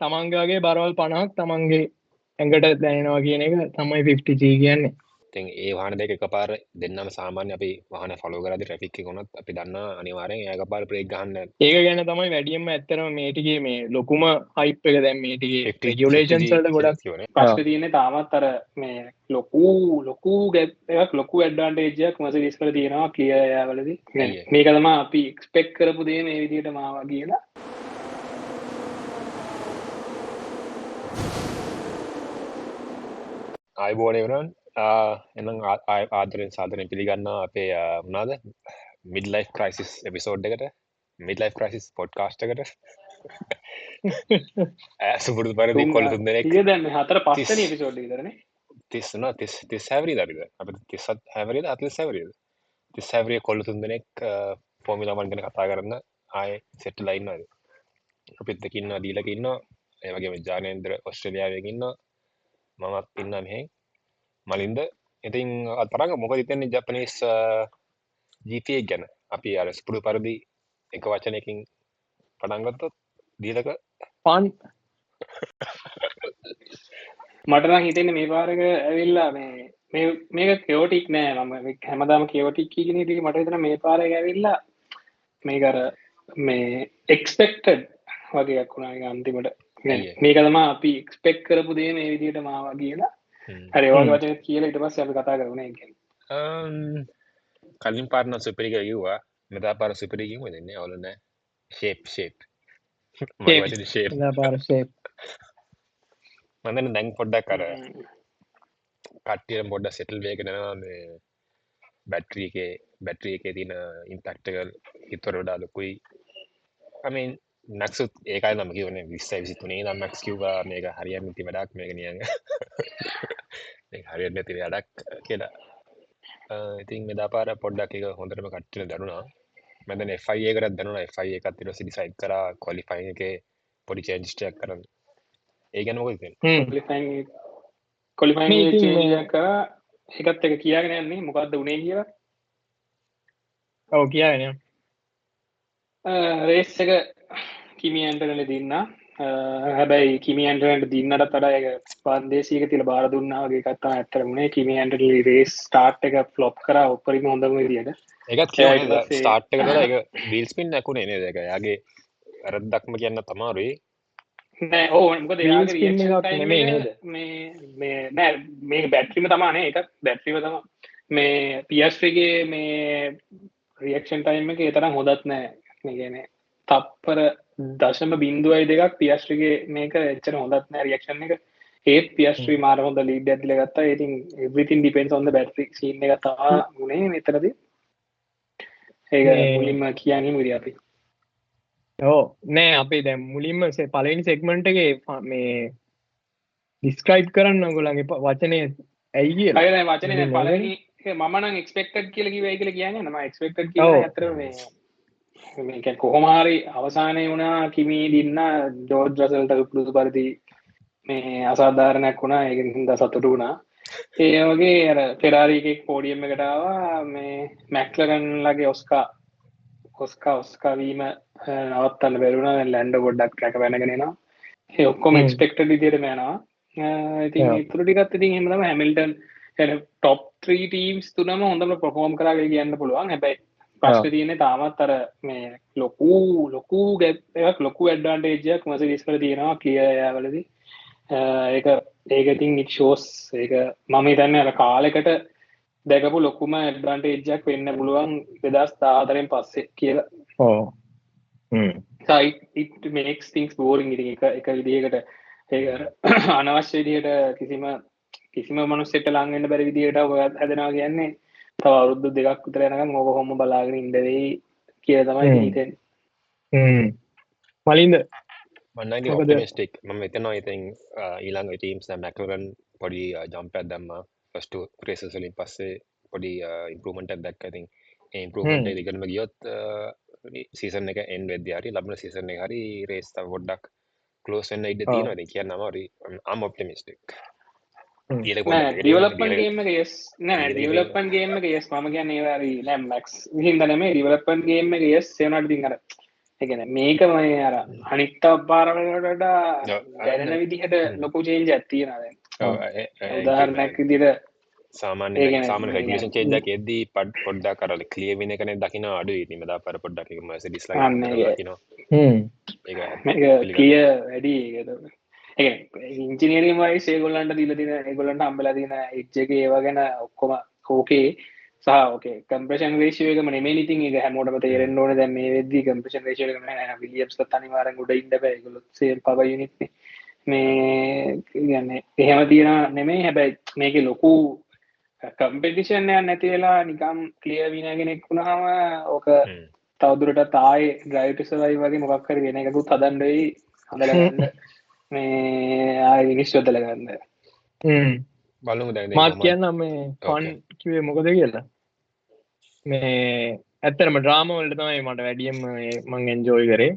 තමන්ගේගේ බරවල් 50ක් තමන්ගේ ඇඟට දැනෙනවා කියන එක තමයි 50G කියන්නේ. ඉතින් ඒ වාහන දෙක එකපාර දෙන්නම සාමාන්‍ය අපි වාහන ෆලෝ කරද්දී ට්‍රැෆික් එකේ වුණත් අපි දන්නවා අනිවාර්යෙන් එකපාර බ්‍රේක් ගහන්න ඒක ගැන තමයි වැඩියෙන්ම ඇත්තටම මේ ටිකේ මේ ලොකුම හයිප් එක දැන් මේ ටිකේ 50 රෙගියුලේෂන්ස් 50G වලට ගොඩක් කියවනේ. ප්‍රශ්නේ තියෙන්නේ තාමත් අර මේ ලොකු ගැප් එකක් ලොකු ඇඩ්වාන්ටේජ් එකක් මර්සිඩීස් වල තියෙනවා ක්ලියර් එයාවලදී. මේක තමයි අපි එක්ස්පෙක්ට් කරපු දේ මේ විදිහටම ආවා කියලා. ආයිබෝනේ වුණාන් එනම් ආදරෙන් සාදරයෙන් පිළිගන්නවා අපේ මොනවාද මිඩ් ලයිෆ් ක්‍රයිසිස් එපිසෝඩ් එකට මිඩ් ලයිෆ් ක්‍රයිසිස් පොඩ්කාස්ට් එකට සුපුරුදු පරිදි කොල්ල තුන් දෙනෙක් ඊයේ දැන් මේ 4 5 වෙනි එපිසෝඩ් එක විතරනේ 30 හැවරියදාද අපිට 37 හැවරියද 40 හැවරියද 30 හැවරිය කොල්ල තුන් දෙනෙක් ෆෝමියුලා 1 ගැන කතා කරන්න ආයේ සෙට්ලා ඉන්නවාද අපිත් දෙක ඉන්නවා දීලක ඉන්නවා ඒ වගේම ජානේන්ද්‍ර ඕස්ට්‍රේලියාවෙන් ඉන්නවා මමත් ඉන්නවා මෙහෙන් මලින්ද ඉතින් තරඟ මොකද හිතන්නේ ජපනීස් GTA ගැන අපි අර ස්පුරු පරිදි එක වචනයකින් පටන් ගත්තොත් දීලක ෆන් මට නම් හිතෙන්නේ මේ පාරක ඇවිල්ලා මේක කියෝටික් නෑ මම හැමදාම කියෝටික් කියන ඉතින් මට හිතෙනවා මේ පාරක ඇවිල්ලා මේක අර මේ එක්ස්පෙක්ටඩ් වගේක් වුණා ඒක අන්තිමට මේක තමයි අපි එක්ස්පෙක්ට් කරපු දේ මේ විදිහටම ආවා කියලා හරි ඒ වගේ වචන කියලා ඊට පස්සේ අපි කතා කරමු නේ කියන්නේ කලින් පාරන සුපිරික කිව්වා මෙදා පාර සුපිරි කිව්ව දෙන්නේ අවුල නෑ ෂේප් මගේ වචනේ ෂේප් මෙදා පාර ෂේප් මම දැන් පොඩ්ඩක් අර කට්ටියට පොඩ්ඩක් සෙටල් වෙගෙන යනවා මේ බැටරි එකේ තියෙන ඉම්පැක්ට් එක හිතවල වඩා ලොකුයි I mean නැක්සුත් ඒකයි නම් කියවනේ 20 23 නම් මැක්ස් කිව්වා මේක හරියන්නේ නැති වැඩක් මේක නියං මේක හරියන්නේ නැති වැඩක් කියලා ඉතින් මෙදා පාර පොඩ්ඩක් ඒක හොඳටම කට්ටියට දැනුණා මම දැන් FIA එකටත් දැනුණා FIA එකත් ඊට පස්සේ ඩිසයිඩ් කරා ක්වොලිෆයින් එකේ පොඩි චේන්ජස් ටිකක් කරන්න ඒ ගැන මොකද කියන්නේ ක්වොලිෆයින් එකේ චේන්ජ් එකක් කරා ඒකත් එක කියාගෙන යන්නේ මොකද්ද උනේ කියලා ඔව් කියාගෙන රේස් එක කිමි ඇන්ටනලි දින්නා හැබැයි කිමි ඇන්ටනට දින්නට වඩා ඒක පන්දේසියක තියලා බාර දුන්නා වගේ එකක් තමයි ඇත්තටම උනේ කිමි ඇන්ටනලි රේස් ස්ටාර්ට් එක ෆ්ලොප් කරා උඩරිම හොඳම විදියට ඒකත් කියන්නේ ස්ටාර්ට් එකට වඩා ඒක වීල් ස්පින් නැකුනේ නේද ඒක එයාගේ වැරද්දක්ම කියන්න තමාරුයි නෑ ඕ මොකද එයාගේ රියැක්ෂන් ටයිම් එක මේ නෑ මේ බැටරිම තමයි නේ ඒක බැටරිම තමයි මේ PS3 ගේ මේ රියැක්ෂන් ටයිම් එක ඒ තරම් හොඳත් නෑ මේ කියන්නේ තප්පර 0.02ක් PS3 ගේ මේක එච්චර හොඳත් නෑ රියැක්ෂන් එක ඒත් PS3 මාර හොඳ ලීඩ් එකක් දීලා ගත්තා ඉතින් everything depends on the battery scene එක තමයි උනේ මෙතනදී ඒක මුලින්ම කියන්නේ මොකද අපි ඔව් නෑ අපි දැන් මුලින්ම පළවෙනි සෙග්මන්ට් එකේ මේ ඩිස්ක්‍රයිබ් කරන්න ඔයගොල්ලන්ගේ වචනේ ඇයි කියලා. අය දැන් වචනේ දැන් පළවෙනි මම නම් එක්ස්පෙක්ටඩ් කියලා කිව්වයි කියලා කියන්නේ නම එක්ස්පෙක්ටඩ් කියන්නේ අතර මේ කියන්නේ කොහොම හරි අවසානයේ වුණා කිමි දින්න ජෝර්ජ් රසල්ට සුපුරුදු පරිදි මේ අසාධාරණයක් වුණා ඒකෙන් හින්දා සතුටු වුණා ඒ වගේ අර ෆෙරාරි එකේ පෝඩියම් එකට ආවා මේ මැක්ලරන් ලගේ ඔස්කා වීම නවත්තන්න බැරි වුණා දැන් ලැන්ඩෝ පොඩ්ඩක් රැක වෙනගෙන එනවා ඒ ඔක්කොම එක්ස්පෙක්ටඩ් විදිහටම යනවා ඉතින් ඉතුරු ටිකත් ඉතින් එහෙම තමයි හැමිල්ටන් يعني টොප් 3 ටීම්ස් තුනම හොඳම පර්ෆෝම් කරා කියලා කියන්න පුළුවන් හැබැයි ප්‍රශ්නේ තියෙන්නේ තාමත් අර මේ ලොකු ගැප් එකක් ලොකු ඇඩ්වාන්ටේජ් එකක් මර්සිඩීස් වල තියෙනවා ක්ලියර් එයාවලදී ඒක ඉතින් it shows ඒක මම හිතන්නේ අර කාලෙකට දැකපු ලොකුම ඇඩ්වාන්ටේජ් එකක් වෙන්න පුළුවන් 2014න් පස්සේ කියලා. ඔව්. so it makes things boring ඉතින් එක විදිහකට ඒක අනවශ්‍ය විදිහට කිසිම මනුස්සයෙක්ට ලං වෙන්න බැරි විදිහට හැදෙනවා කියන්නේ තව අවුරුදු 2ක් විතර යනකම් ඕක කොහොම බලාගෙන ඉන්න වෙයි කියලා තමයි හිතෙන්නේ. මලින්ද මන්නගේ ඔප්ටිමිස්ටික් මම හිතනවා ඉතින් ඊළඟ ටීම්ස් දැන් මැක්ලරන් පොඩි ජම්ප් එකක් දැම්මා ෆස්ට් රේසස් වලින් පස්සේ පොඩි ඉම්ප්‍රූව්මන්ට් එකක් දැක්කා ඉතින් ඒ ඉම්ප්‍රූව්මන්ට් එක දිගටම ගියොත් සීසන් එක එන්ඩ් වෙද්දී හරි ලබන සීසන් එක හරි රේස් තව පොඩ්ඩක් ක්ලෝස් වෙන්න ඉඩ තියෙනවා ඉතින් කියන්න අමාරුයි I'm optimistic ඩිවලොප්මන්ට් ගේම් එක yes නෑ ඩිවලොප්මන්ට් ගේම් එක yes මම කියන්නේ ඒ හරි නෑ මැක්ස් හින්දා නෙමෙයි ඩිවලොප්මන්ට් ගේම් එක yes ඒ වුණාට ඉතින් අර එකන මේක මය අර අනිත්ත පාරවලට දැනෙන විදිහට ලොකු චේන්ජ ඇත්තියෙනද උදාහරණයක් විදිට සාමාන්‍ය ඒ කියන්නේ සාමාන මේ රෙගුලේෂන් චේන්ජක් එද්දී පඩ් පොඩ්ඩක් කරලා ක්ලියර් වෙන එකනේ දකින්න අඩුයි ඉතින් මදා පර පොඩ්ඩක් එක මර්සිඩීස් ලා අන්න ඒක. දකින්න ඒක මේක කිය වැඩි ඉංජිනීරින් වයි සේගොල්ලන්ට දීල තින ඒගොල්ලන්ට අම්බල තින එච්චක ඒවා ගැන ඔක්කොම හෝකේ සහෝකේ කම්ප්‍රේෂන් රේෂයක නෙමේ ඉතින් එක හැමෝටම තේරෙන්න ඕන දැන් මේ වෙද්දී කම්ප්‍රේෂන් රේෂයක විලියම්ස් අනිවාර්යෙන් උඩ ඉන්න බෑ ඒගොල්ලෝ සේම් පවර් යුනිට් මේ කියන්නේ එහෙම තියන නෙමෙයි හැබැයි මේකේ ලොකු කම්පිටිෂන් එකක් නැති වෙලා නිකම් ක්ලියර් විනර් කෙනෙක් වුණාම ඕක තවදුරටත් තායි ඩ්‍රයිව් ටු සර්වයිව් වගේ මොකක් හරි වෙන එකකුත් හදන්න වෙයි හදලා ගන්න මේ ආයි විනිශ්චය හදලා ගන්න බලමු දැන් මාත් කියන්න මේ ෆන් කිවේ මොකද කියලා මේ ඇත්තරම ඩ්‍රාම වලට තමයි මට වැඩියම මං එන්ජෝයි කරේ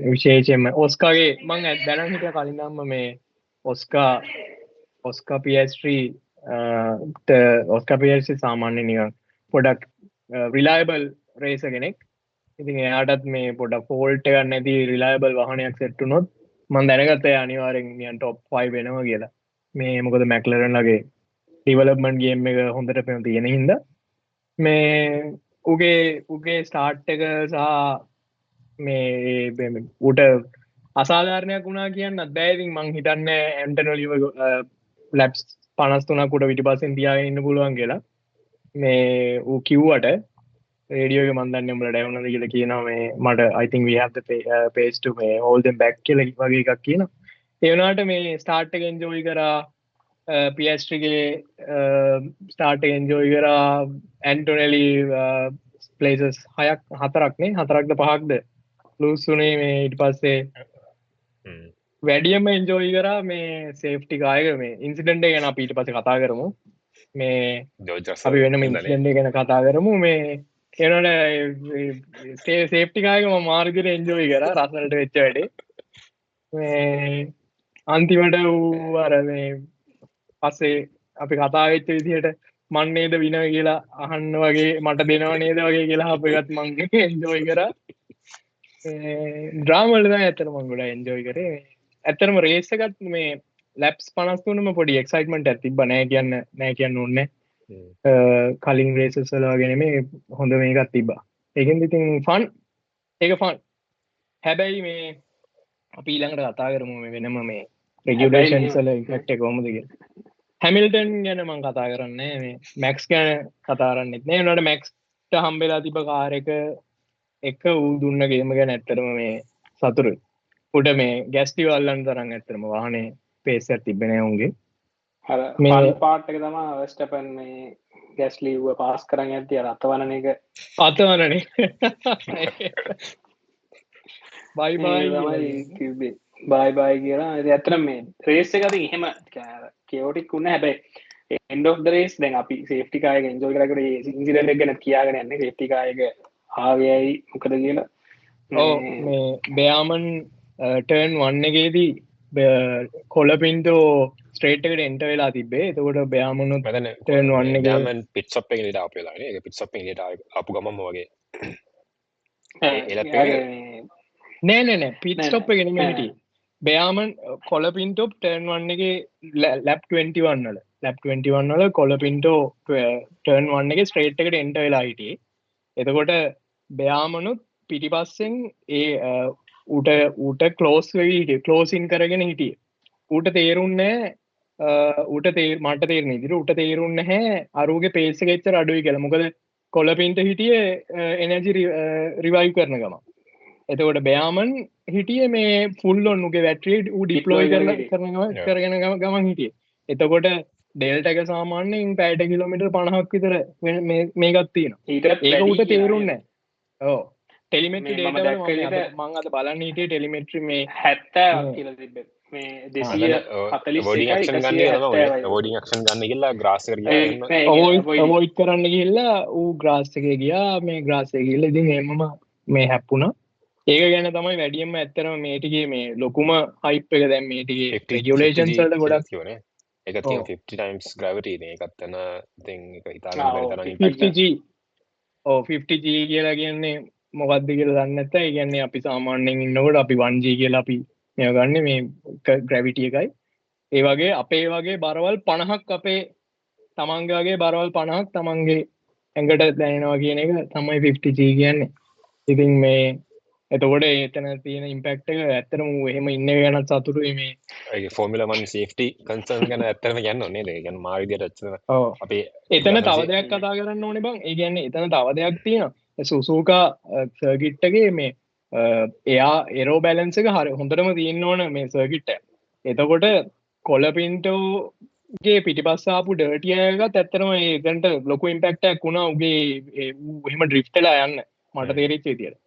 විශේෂයෙන්ම ඔස්කාගේ මං දැනන් හිටිය කලින්දම්ම මේ ඔස්කා PS3 ඔස්කා PS3 සාමාන්‍ය නිකන් පොඩක් රිලයබල් රේස කෙනෙක් ඉතින් එයාටත් මේ පොඩක් ෆෝල්ට් එකක් නැති රිලයබල් වාහනයක් සෙට් වුණොත් මම දැනගත්තා අනිවාර්යෙන් නිකන් টොප් 5 වෙනවා කියලා මේ මොකද මැක්ලරන් ලගේ ඩෙවලොප්මන්ට් ගේම් එක හොඳට පෙම තියෙන හින්දා මේ උගේ ස්ටාර්ට් එක සහ මේ උට අසාධාරණයක් වුණා කියන්න අත්බෑතින් මං හිතන්න ඇන්ටනොලිව ලැබ්ස් 53කට විටිපස්සෙන් තියාගෙන ඉන්න පුළුවන් කියලා මේ ඌ කිව්වට රේඩියෝ එක මන් දන්නේ උඹලා ඩැවුනද කියලා කියනවා මේ මට I think we have the pace to මේ hold them back කියලා වගේ එකක් කියනවා ඒ වුණාට මේ ස්ටාර්ට් එක එන්ජොයි කරා PS3 ගේ ස්ටාර්ට් එක එන්ජොයි කරා ඇන්ටොනෙලි ප්ලේසස් 4ක්ද 5ක්ද ලූස් වුණේ මේ ඊට පස්සේ වැඩියම එන්ජෝයි කරා මේ සේෆ්ටි කායක මේ ඉන්සිඩන්ට් එක ගැන අපි ඊට පස්සේ කතා කරමු මේ අපි වෙනම ඉන්සිඩන්ට් එක ගැන කතා කරමු මේ එනකොට සේෆ්ටි කායක මම මාරු විදිහට එන්ජෝයි කරා රසල්ට වෙච්ච වැඩේ මේ අන්තිමට ඌ අර මේ පස්සේ අපි කතා වෙච්ච විදිහට මන් නේද වින කියලා අහන්න වගේ මට දෙනව නේද වගේ කියලා අපේකත් මං එන්ජෝයි කරා ඩ්‍රාම වල තමයි ඇත්තටම මම ගොඩක් එන්ජෝයි කරේ ඇත්තටම රේස් එකත් මේ ලැප්ස් 53ම පොඩි එක්සයිට්මන්ට් එකක් තිබ්බා නෑ කියන්න ඕනේ කලින් රේසස් වල වගේ නෙමෙයි හොඳ මේකක් තිබ්බා ඒකෙන්ද ඉතින් ෆන් ඒක ෆන් හැබැයි මේ අපි ඊළඟට කතා කරමු මේ වෙනම මේ රෙගියුලේෂන්ස් වල ඉම්පැක්ට් එක කොහොමද කියලා හැමිල්ටන් ගැන මම කතා කරන්නේ මේ මැක්ස් ගැන කතා කරන්නෙත් නෑ උනාට මැක්ස්ට හම්බෙලා තිබ්බ කාර් එක ඌ දුන්න ගේම ගැන ඇත්තටම මේ සතුරුයි උඩ මේ ගැස්ටි වල්ලන්න තරම් ඇත්තටම වාහනේ පේස් එකක් තිබ්බේ නෑ උන්ගේ අර මේ පාර්ට් එක තමයි වෙස්ටපන් මේ ගැස්ලිව පාස් කරන් යද්දී අර අතවනන එක අතවනනේ බයි බයි තමයි කිව්වේ බයි බයි කියලා ඉතින් ඇත්තටම මේ රේස් එක අතින් එහෙම කියෝටික් වුණා හැබැයි end of the race දැන් අපි සේෆ්ටි කාර් එක එන්ජොයි කරගෙන ඒ ඉන්සිඩන්ට් එක ගැන කියාගෙන යන්නේ සේෆ්ටි කාර් එක ආවේයි මොකද කියලා ඔව් මේ බයාමන් ටර්න් 1 එකේදී කොලපින්ටෝ ස්ට්‍රේට් එකට එන්ටර් වෙලා තිබ්බේ එතකොට බයාමනුත් ටර්න් 1 එකේ බයාමන් පිට් ස්ටොප් එකේ ඉඳලා ආපු වෙලාවනේ ඒක පිට් ස්ටොප් එකේ ඉඳලා ආපු ගමන්ම වගේ නෑ පිට් ස්ටොප් එකේ නෙමෙයි හිටියේ බයාමන් කොලපින්ටෝ ටර්න් 1 එකේ ලැප් 21 වල ලැප් 21 වල කොලපින්ටෝ ටර්න් 1 එකේ ස්ට්‍රේට් එකට එන්ටර් වෙලා හිටියේ එතකොට බයාමනුත් පිටිපස්සෙන් ඒ ඌට ක්ලෝස් වෙවි ක්ලෝසින් කරගෙන හිටියේ ඌට තේරුන්නේ මට තේරෙන විදිහට ඌට තේරුන්නේ නැහැ අරූගේ පේස් එක එච්චර අඩුයි කියලා මොකද කොලපින්ට හිටියේ එනර්ජි රිවයිව් කරන ගම එතකොට බයාමන් හිටියේ මේ ෆුල් ඔන් උගේ බැටරිය ඌ ඩිප්ලොයි කරගෙන ගමන් හිටියේ එතකොට ඩෙල්ට එක සාමාන්‍යයෙන් පැයට කිලෝමීටර් 50ක් විතර මේකක් තියෙනවා ඒක ඌට තේරුන්නේ නැහැ ඔව් ටෙලිමෙට්‍රි ඩේටා මම අද බලන්න හිටියේ ටෙලිමෙට්‍රි මේ 70 කියලා තිබ්බේ මේ 241 අවෝඩින් ඇක්ෂන් ගන්න ගිහලා ග්‍රාස් එකට ගියා අවොයිඩ් කරන්න ගිහලා ඌ ග්‍රාස් එකේ ගියා මේ ග්‍රාස් එකේ ගිහලා ඉතින් එමම මේ හැප්පුණා ඒක ගැන තමයි වැඩියෙන්ම ඇත්තටම මේ ටිකේ මේ ලොකුම හයිප් එක දැන් මේ ටිකේ රෙගියුලේෂන්ස් වලට ගොඩක් තියෙන්නේ ඒක තියෙන 50 times gravity නේ ඒකත් යන ඉතින් ඒක හිතාගන්න බැරි තරම් 50G ඔව් 50G කියලා කියන්නේ මොකක්ද කියලා දන්නේ නැත්නම් ඒ කියන්නේ අපි සාමාන්‍යයෙන් ඉන්නකොට අපි 1G කියලා අපි මේව ගන්න මේ ග්‍රැවිටි එකයි ඒ වගේ අපේ වගේ බරවල් 50ක් අපේ තමන්ගේ වගේ බරවල් 50ක් තමන්ගේ ඇඟට දැනෙනවා කියන එක තමයි 50G කියන්නේ. ඉතින් මේ එතකොට එතන තියෙන ඉම්පැක්ට් එක ඇත්තටම එහෙම ඉන්න එක ගැන සතුටුයි මේ. ඒ ෆෝමියුලා 1 සේෆ්ටි කන්සර්න් ගැන ඇත්තටම කියන්න ඕනේ නේද? ඒ කියන්නේ මා විදියට ඇත්තටම ඔව්. අපේ එතන තව දෙයක් කතා කරන්න ඕනේ බං. ඒ කියන්නේ එතන තව දෙයක් තියෙනවා. සුසුකා සර්කිට් එකේ මේ එයා එරෝ බැලන්ස් එක හරි හොඳටම තියෙන්න ඕන මේ සර්කිට් එක. එතකොට කොලපින්ටෝගේ පිටිපස්ස ආපු ඩර්ටි එකත් ඇත්තටම ඒකට ලොකු ඉම්පැක්ට් එකක් වුණා උගේ එහෙම ඩ්‍රිෆ්ට් වෙලා යන්න මට තේරිච්ච විදියට.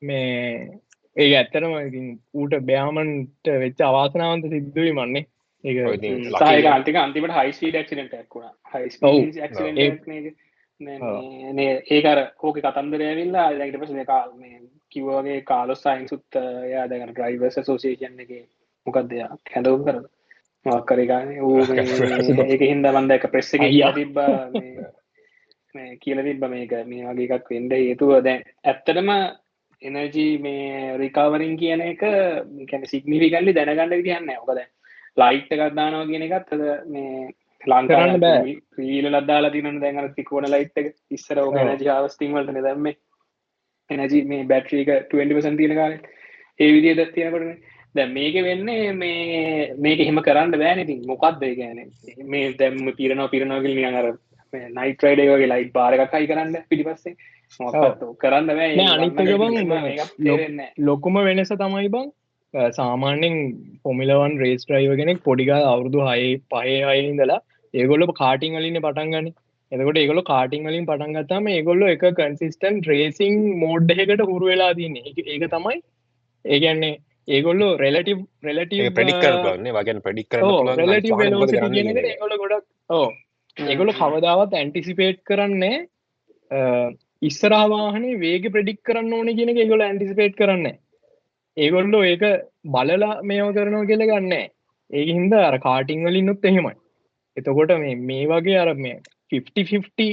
මේ ඒක ඇත්තටම ඉතින් ඌට බෑමන්ට වෙච්ච අවාසනාවන්ත සිද්ධුවයි මන්නේ. ඒක සායක අන්තිමට හයි ස්පීඩ් ඇක්සිඩන්ට් එකක් වුණා. හයි ස්පීඩ් ඇක්සිඩන්ට් එකක් නේ. ඒක අර ඕකේ කතන්දරය ඇවිල්ලා දැන් ඊට පස්සේ මේ කිව්වා වගේ කාලොස් සයින්සුත් එයා දැන් අර ඩ්‍රයිවර්ස් ඇසෝසියේෂන් එකේ මොකක්ද එයා හැඳවුම් කරන මොකක් කරේ ගානේ ඌ මේ ඒකෙන් හින්දා මම දැක්ක ප්‍රෙස් එකේ කියලා තිබ්බා මේ කියලා තිබ්බා මේක මේ වගේ එකක් වෙන්න හේතුව දැන් ඇත්තටම එනර්ජි මේ රිකවරින් කියන එක කියන්නේ සිග්නිෆිකන්ට්ලි දැනගන්න විදිහක් නැහැ. මොකද ලයිට් එකක් දානවා කියන එකත් අද මේ ලංකාවේ රීලක් දාලා තියෙනවනේ දැන් අර ත්‍රිකෝණ ලයිට් එක ඉස්සර ඔක එනර්ජි හාවස්ටිං වලටනේ දැම්මේ. එනර්ජි මේ බැටරි එක 20% තියෙන කාලේ ඒ විදිහට තියෙනකොටනේ දැන් මේක වෙන්නේ මේක එහෙම කරන්න බෑනේ. ඉතින් මොකද්ද ඒ කියන්නේ මේ දැන් පිරනවා කියලා නිකන් අර මේ නයිට් රයිඩ් එක වගේ ලයිට් බාර් එකක් හයි කරන්න පිටිපස්සේ මොකක්ද කරන්න බෑ. නෑ අනිත් එක බං ලොකුම වෙනස තමයි බං සාමාන්‍යයෙන් ෆෝමියුලා 1 රේස් ඩ්‍රයිවර් කෙනෙක් පොඩි ගාලා අවුරුදු 5 ඉඳලා ඒගොල්ලෝ කාටින් වලින් පටන් ගන්නේ. එතකොට ඒගොල්ලෝ කාටින් වලින් පටන් ගත්තාම ඒගොල්ලෝ එක කන්සිස්ටන්ට් රේසිං මෝඩ් එකකට හුරු වෙලා තියෙන්නේ. ඒක තමයි ඒ කියන්නේ ඒගොල්ලෝ රිලටිව් ප්‍රෙඩික්ට් කරන්න පුළුවන් නේ. වගේම ප්‍රෙඩික්ට් කරන්න පුළුවන්. රිලටිව් වෙලොසිටි කියන එකට ඒගොල්ලෝ ගොඩක් ඒගොල්ලෝ කවදාවත් ඇන්ටිසිපේට් කරන්නේ ඉස්සරහා වාහනේ වේගය ප්‍රෙඩික්ට් කරන්න ඕනේ කියන එක ඒගොල්ලෝ ඇන්ටිසිපේට් කරන්නේ. ඒගොල්ලෝ ඒක බලලා මේව කරනවා කියලා ගන්නෑ. ඒකින් හින්දා අර කාටින් වලින්නුත් එහෙමයි. එතකොට මේ වගේ අර මේ 50-50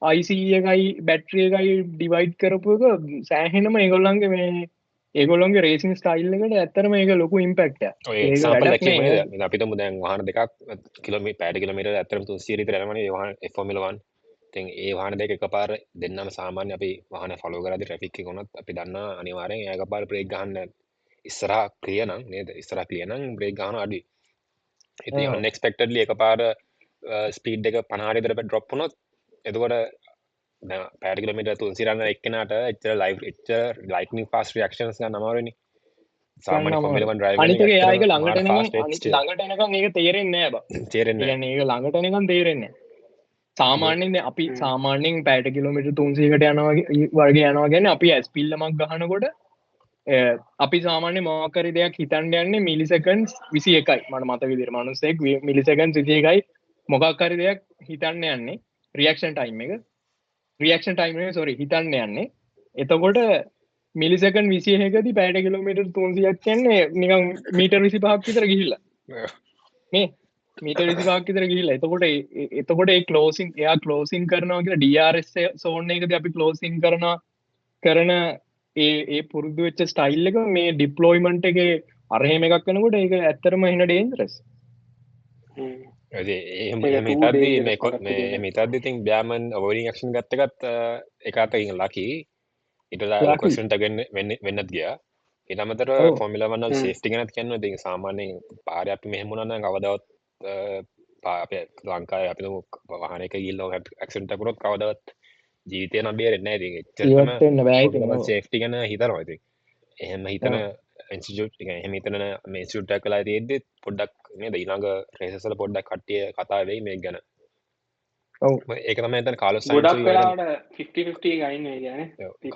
IC එකයි බැටරි එකයි ඩිවයිඩ් කරපු එක සෑහෙනම ඒගොල්ලන්ගේ මේ ඒගොල්ලන්ගේ රේසින් ස්ටයිල් එකට ඇත්තටම ඒක ලොකු ඉම්පැක්ට් එකක්. ඔය එක්සැම්පල් එකක් කියමු. අපි තුමු දැන් වාහන දෙකක් කිලෝමීටර් ඇත්තටම 300 විතර යනවනේ ඒ වාහන ෆෝමියුලා 1. ඉතින් ඒ වාහන දෙක එකපාර දෙන්නම සාමාන්‍ය අපි වාහන ෆලෝ කරද්දී ට්‍රැෆික් එක වුණත් අපි දන්නා අනිවාර්යෙන් එයා එකපාර බ්‍රේක් ගහන්න ඉස්සරහා ක්ලියර් නම් නේද? ඉස්සරහා ක්ලියර් නම් බ්‍රේක් ගහන අඩුයි. ඉතින් අන්එක්ස්පෙක්ටඩ්ලි එකපාර ස්පීඩ් එක 50 විතර ඩ්‍රොප් වුණොත් එතකොට දැන් පැයට කිලෝමීටර් 300 යන එක්කෙනාට එච්චර ලයිට්නින් ෆාස්ට් රියැක්ෂන්ස් ගන්න අමාරුයිනේ. සාමාන්‍ය ෆෝමියුලා 1 ඩ්‍රයිවර් අනිත් එක එයා ඒක ළඟට එනකන් ඒක තේරෙන්නේ නැහැ බං. තේරෙන්නේ නැහැ. ඒක ළඟට එනකන් තේරෙන්නේ නැහැ. සාමාන්‍යයෙන් අපි සාමාන්‍යයෙන් පැයට කිලෝමීටර් 300කට යනවා වගේ යනවා කියන්නේ අපි ඇස් පිල්ලමක් ගහනකොට අපි සාමාන්‍ය මොකක් හරි දෙයක් හිතන්න යන්නේ මිලිසෙකන්ඩ්ස් 21යි. මට මතක විදිහට මනුස්සයෙක් මිලිසෙකන්ඩ්ස් 21යි මොකක් හරි දෙයක් හිතන්න යන්නේ රියැක්ෂන් ටයිම් එක හිතන්න යන්නේ. එතකොට මිලිසෙකන්ඩ් 21කදී පැයට කිලෝමීටර් 300ක් කියන්නේ නිකන් මීටර් 25ක් විතර ගිහිල්ලා. මේ මීටර් 25ක් විතර ගිහිල්ලා. එතකොට ඒ ක්ලෝසින් එයා ක්ලෝසින් කරනවා කියලා DRS zone එකදී අපි ක්ලෝසින් කරන ඒ පුරුදු වෙච්ච ස්ටයිල් එක මේ ඩිප්ලොයිමන්ට් එකේ අර එහෙම එකක් වෙනකොට ඒක ඇත්තටම එන ඩේන්ජරස්. එහෙම හිතද්දි ඉතින් බෑමන් අවෝයිඩින් ඇක්ෂන් ගත්ත එකත් එක අතකින් ලකි. ඊට වඩා ක්වෙස්චන් එක වෙන්නත් ගියා. ඊට අමතරව ෆෝමියුලා 1 වල සේෆ්ටි ගැනත් කියනවා. ඉතින් සාමාන්‍යයෙන් පාරේ අපි මෙහෙම වුණා නම් කවදාවත් අපේ ලංකාවේ අපි වාහනයක ගිහිල්ලා ඇක්සිඩන්ට් එකක් වුණොත් කවදාවත් ජීවිතේ නම් බේරෙන්නේ නැහැ. ඉතින් එච්චරම සේෆ්ටි ගැන හිතනවා. ඉතින් එහෙම හිතන ඉන්ස්ටිටියුට් එක එහෙම හිතන මේ ඉන්ස්ටිටියුට් එකක් කළා තියෙද්දි පොඩ්ඩක් නේද ඊළඟ රේසස් වල පොඩ්ඩක් කට්ටිය කතා වෙයි මේක ගැන. ඔව් ඒක තමයි දැන් කාලොස් සයින්ස් ගොඩක් වෙලාවට 50-50 එක අයින් වෙයි කියන්නේ.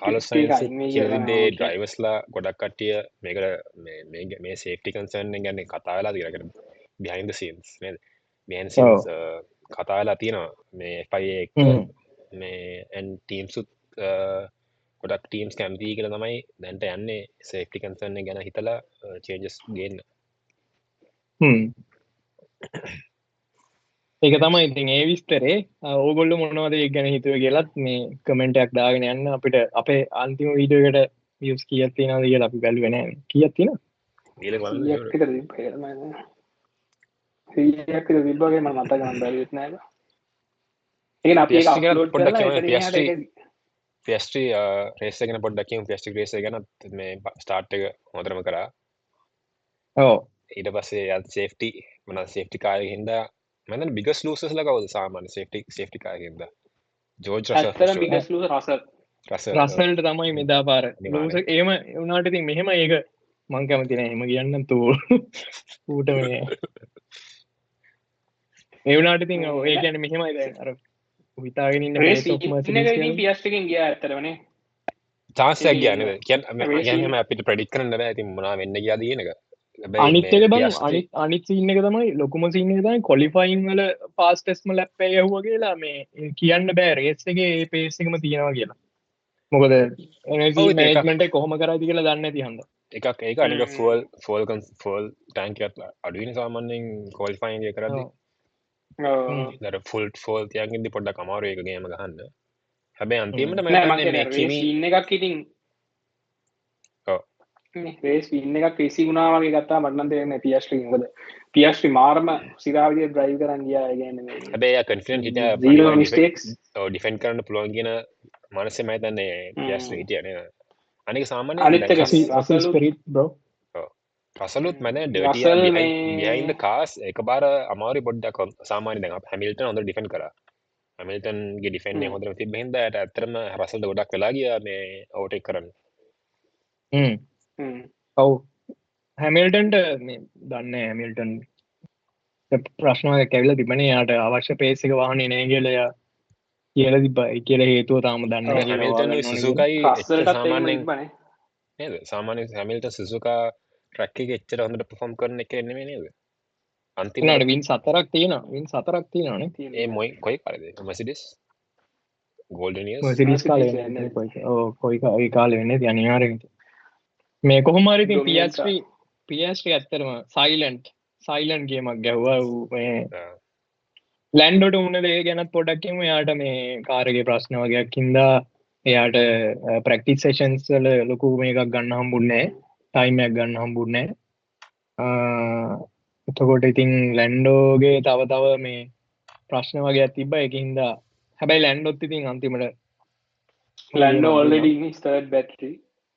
කාලොස් සයින්ස් කියන්නේ ඩ්‍රයිවර්ස්ලා ගොඩක් කට්ටිය මේකට මේ සේෆ්ටි කන්සර්න් එක ගැන කතා වෙලා තියෙනවා. behind the scenes නේද? behind the scenes කතා වෙලා තියෙනවා මේ FIA එක මේ and teams ගොඩක් ටීම්ස් කැමති කියලා තමයි දැන්ට යන්නේ සේෆ්ටි කන්සර්න් එක ගැන හිතලා චේන්ජස් ගේන්න. ඒක තමයි ඉතින් ඒ විස්තරේ ඕගොල්ලෝ මොනවද ඒක ගැන හිතුවේ කියලාත් මේ කමෙන්ට් එකක් දාගෙන යන්න අපිට අපේ අන්තිම වීඩියෝ එකට views කීයක් තියෙනවද කියලා අපි බැලුවේ නැහැ කීයක් තියෙනවද දීලා බලන්න 100ක් විතර තිබ්බා 100ක් විතර තිබ්බාගේ මම මතක ගන්න බැරිත් නෑ ඒක අපි ඒක PS3 ගැන අප්ලෝඩ් පොඩ්ඩක් කරලා කියමු. එතනින් එහාට ඒක PS3 රේස් එක ගැන පොඩ්ඩක් කියමු. PS3 රේස් එක ගැන මේ ස්ටාර්ට් එක හොඳටම කරා. ඔව් ඊට පස්සේ අද සේෆ්ටි මොනවාද සේෆ්ටි කාර් එකකින් හින්දා මම හිතන්නේ බිගස් ලූසර්ස්ලා කවුද සාමාන්‍ය සේෆ්ටි කාර් එකකින් හින්දා ජෝර්ජ් ඇත්තටම රසල් biggest loser රසල් රසල්ට තමයි මෙදාපාර ලූස ඒම වුණාට ඉතින් මෙහෙම ඒක මං කැමති නෑ එහෙම කියන්න තෝ ඌට මේ ඒ වුණාට ඉතින් ඒ කියන්නේ මෙහෙමයි දැන් අර හිතාගෙන ඉන්න රේස් face of Mercedes ඉන්න කියලා. ඉතින් PS එකෙන් ගියා ඇත්තටමනේ chance එකක් ගියා නේද? race කියන්නේ අපිට predict කරන්න බෑ ඉතින් මොනවා වෙන්න ගියාද කියන එක. හැබැයි අනිත් මේ එක බං PS3 අනිත් සීන් එක තමයි ලොකුම සීන් එක තමයි ක්වොලිෆයින් වල ෆාස්ටෙස්ට්ම ලැප් එක යහුවා කියලා මේ කියන්න බෑ රේස් එකේ ඒ පේස් එකම තියෙනවා කියලා. මොකද ඔව් එනර්ජි ඉතින් මැනේජ්මන්ට් එක කොහොම කරයිද කියලා දන්නේ නැති හන්ද. එකක් ඒක අනික ෆෝල් ටැන්ක් එකත් අඩුයිනේ සාමාන්‍යයෙන් ක්වොලිෆයින් එක කරද්දී. දර ෆුල් ෆෝල් තියන්ගෙන්දි පොඩ්ඩක් අමාරු ඒක ගේම ගහන්න. හැබැයි අන්තිමට මම නෑ මං හිතන්නේ මේ කියන්නේ කිමි රේස් ඉන්න එකක් ඉතින් ඔව් රේස් ඉන්න එකක් ක්‍රේසි වුණා වගේ ගත්තා මට නම් තේරෙන්නේ PS3 මොකද PS3 මාරම සිරා විදියට ඩ්‍රයිව් කරන් ගියා ඒ කියන්නේ මේ හැබැයි යා කොන්ෆිඩන්ට් හිටියා zero mistakes ඔව් ඩිෆෙන්ඩ් කරන්න පුළුවන් කියන මනසේ මම හිතන්නේ PS3 හිටියා නේද. අනික සාමාන්‍යයෙන් අනිත් එක රසල් ස්පිරිට් බ්‍රෝ රසලුත් මම දැන් රසල් ඩර්ටි මේ බිහයින්ඩ් ද කාස් එකපාර අමාරු පොඩ්ඩක් සාමාන්‍ය දැන් හැමිල්ටන් හොඳට ඩිෆෙන්ඩ් කරා. හැමිල්ටන්ගේ ඩිෆෙන්ඩ් එක හොඳට තිබ්බ හින්දා එයාට ඇත්තටම රසල්ට ගොඩක් වෙලා ගියා මේ ඕවර්ටේක් කරන්න. ඔව් හැමිල්ටන්ට මේ දන්නේ හැමිල්ටන් ප්‍රශ්නයක් ඇවිල්ලා තිබුණේ යාට අවශ්‍ය පේස් එක වාහනේ නෑ කියලා යා කියලා තිබ්බා. ඒ කියලා හේතුව තාම දන්නේ නැහැ කියලා හැමිල්ටන් හොයාගන්න ඕනේ සුසුකයි රසල්ටත් එහෙම සාමාන්‍යයෙන් තිබ්බනේ නේද? සාමාන්‍යයෙන් හැමිල්ටන් සුසුකා ට්‍රැක් එකේ එච්චර හොඳට perform කරන එක නෙමෙයි නේද? අන්තිමට නේද වින් 4ක් තියෙනවා වින් 4ක් තියෙනවානේ ඒ මොයි කොයි කාලේද? මර්සිඩිස් ගෝල්ඩන් ඉයර්ස් මර්සිඩීස් කාලේ වෙන්නේ කොයි ඒ කාලේ වෙන්නේ ඉතින් අනිවාර්යෙන් මේ කොහොම හරි ඉතින් PS3 ඇත්තටම සයිලන්ට් ගේමක් ගැහුවා ඌ මේ ලැන්ඩෝට උන දේ ගැනත් පොඩ්ඩක් කියමු. එයාට මේ කාර් එකේ ප්‍රශ්න වගේක් හින්දා එයාට ප්‍රැක්ටිස් සෙෂන්ස් වල ලොකු මේකක් ගන්න හම්බුන්නේ නැහැ. ටයිම් එකක් ගන්න හම්බුන්නේ නැහැ. එතකොට ඉතින් ලැන්ඩෝගේ තව මේ ප්‍රශ්න වගේක් තිබ්බා ඒකින්ද හැබැයි ලැන්ඩොත් ඉතින් අන්තිමට ලැන්ඩෝ ඔල්රෙඩි ඉන්නේ third battery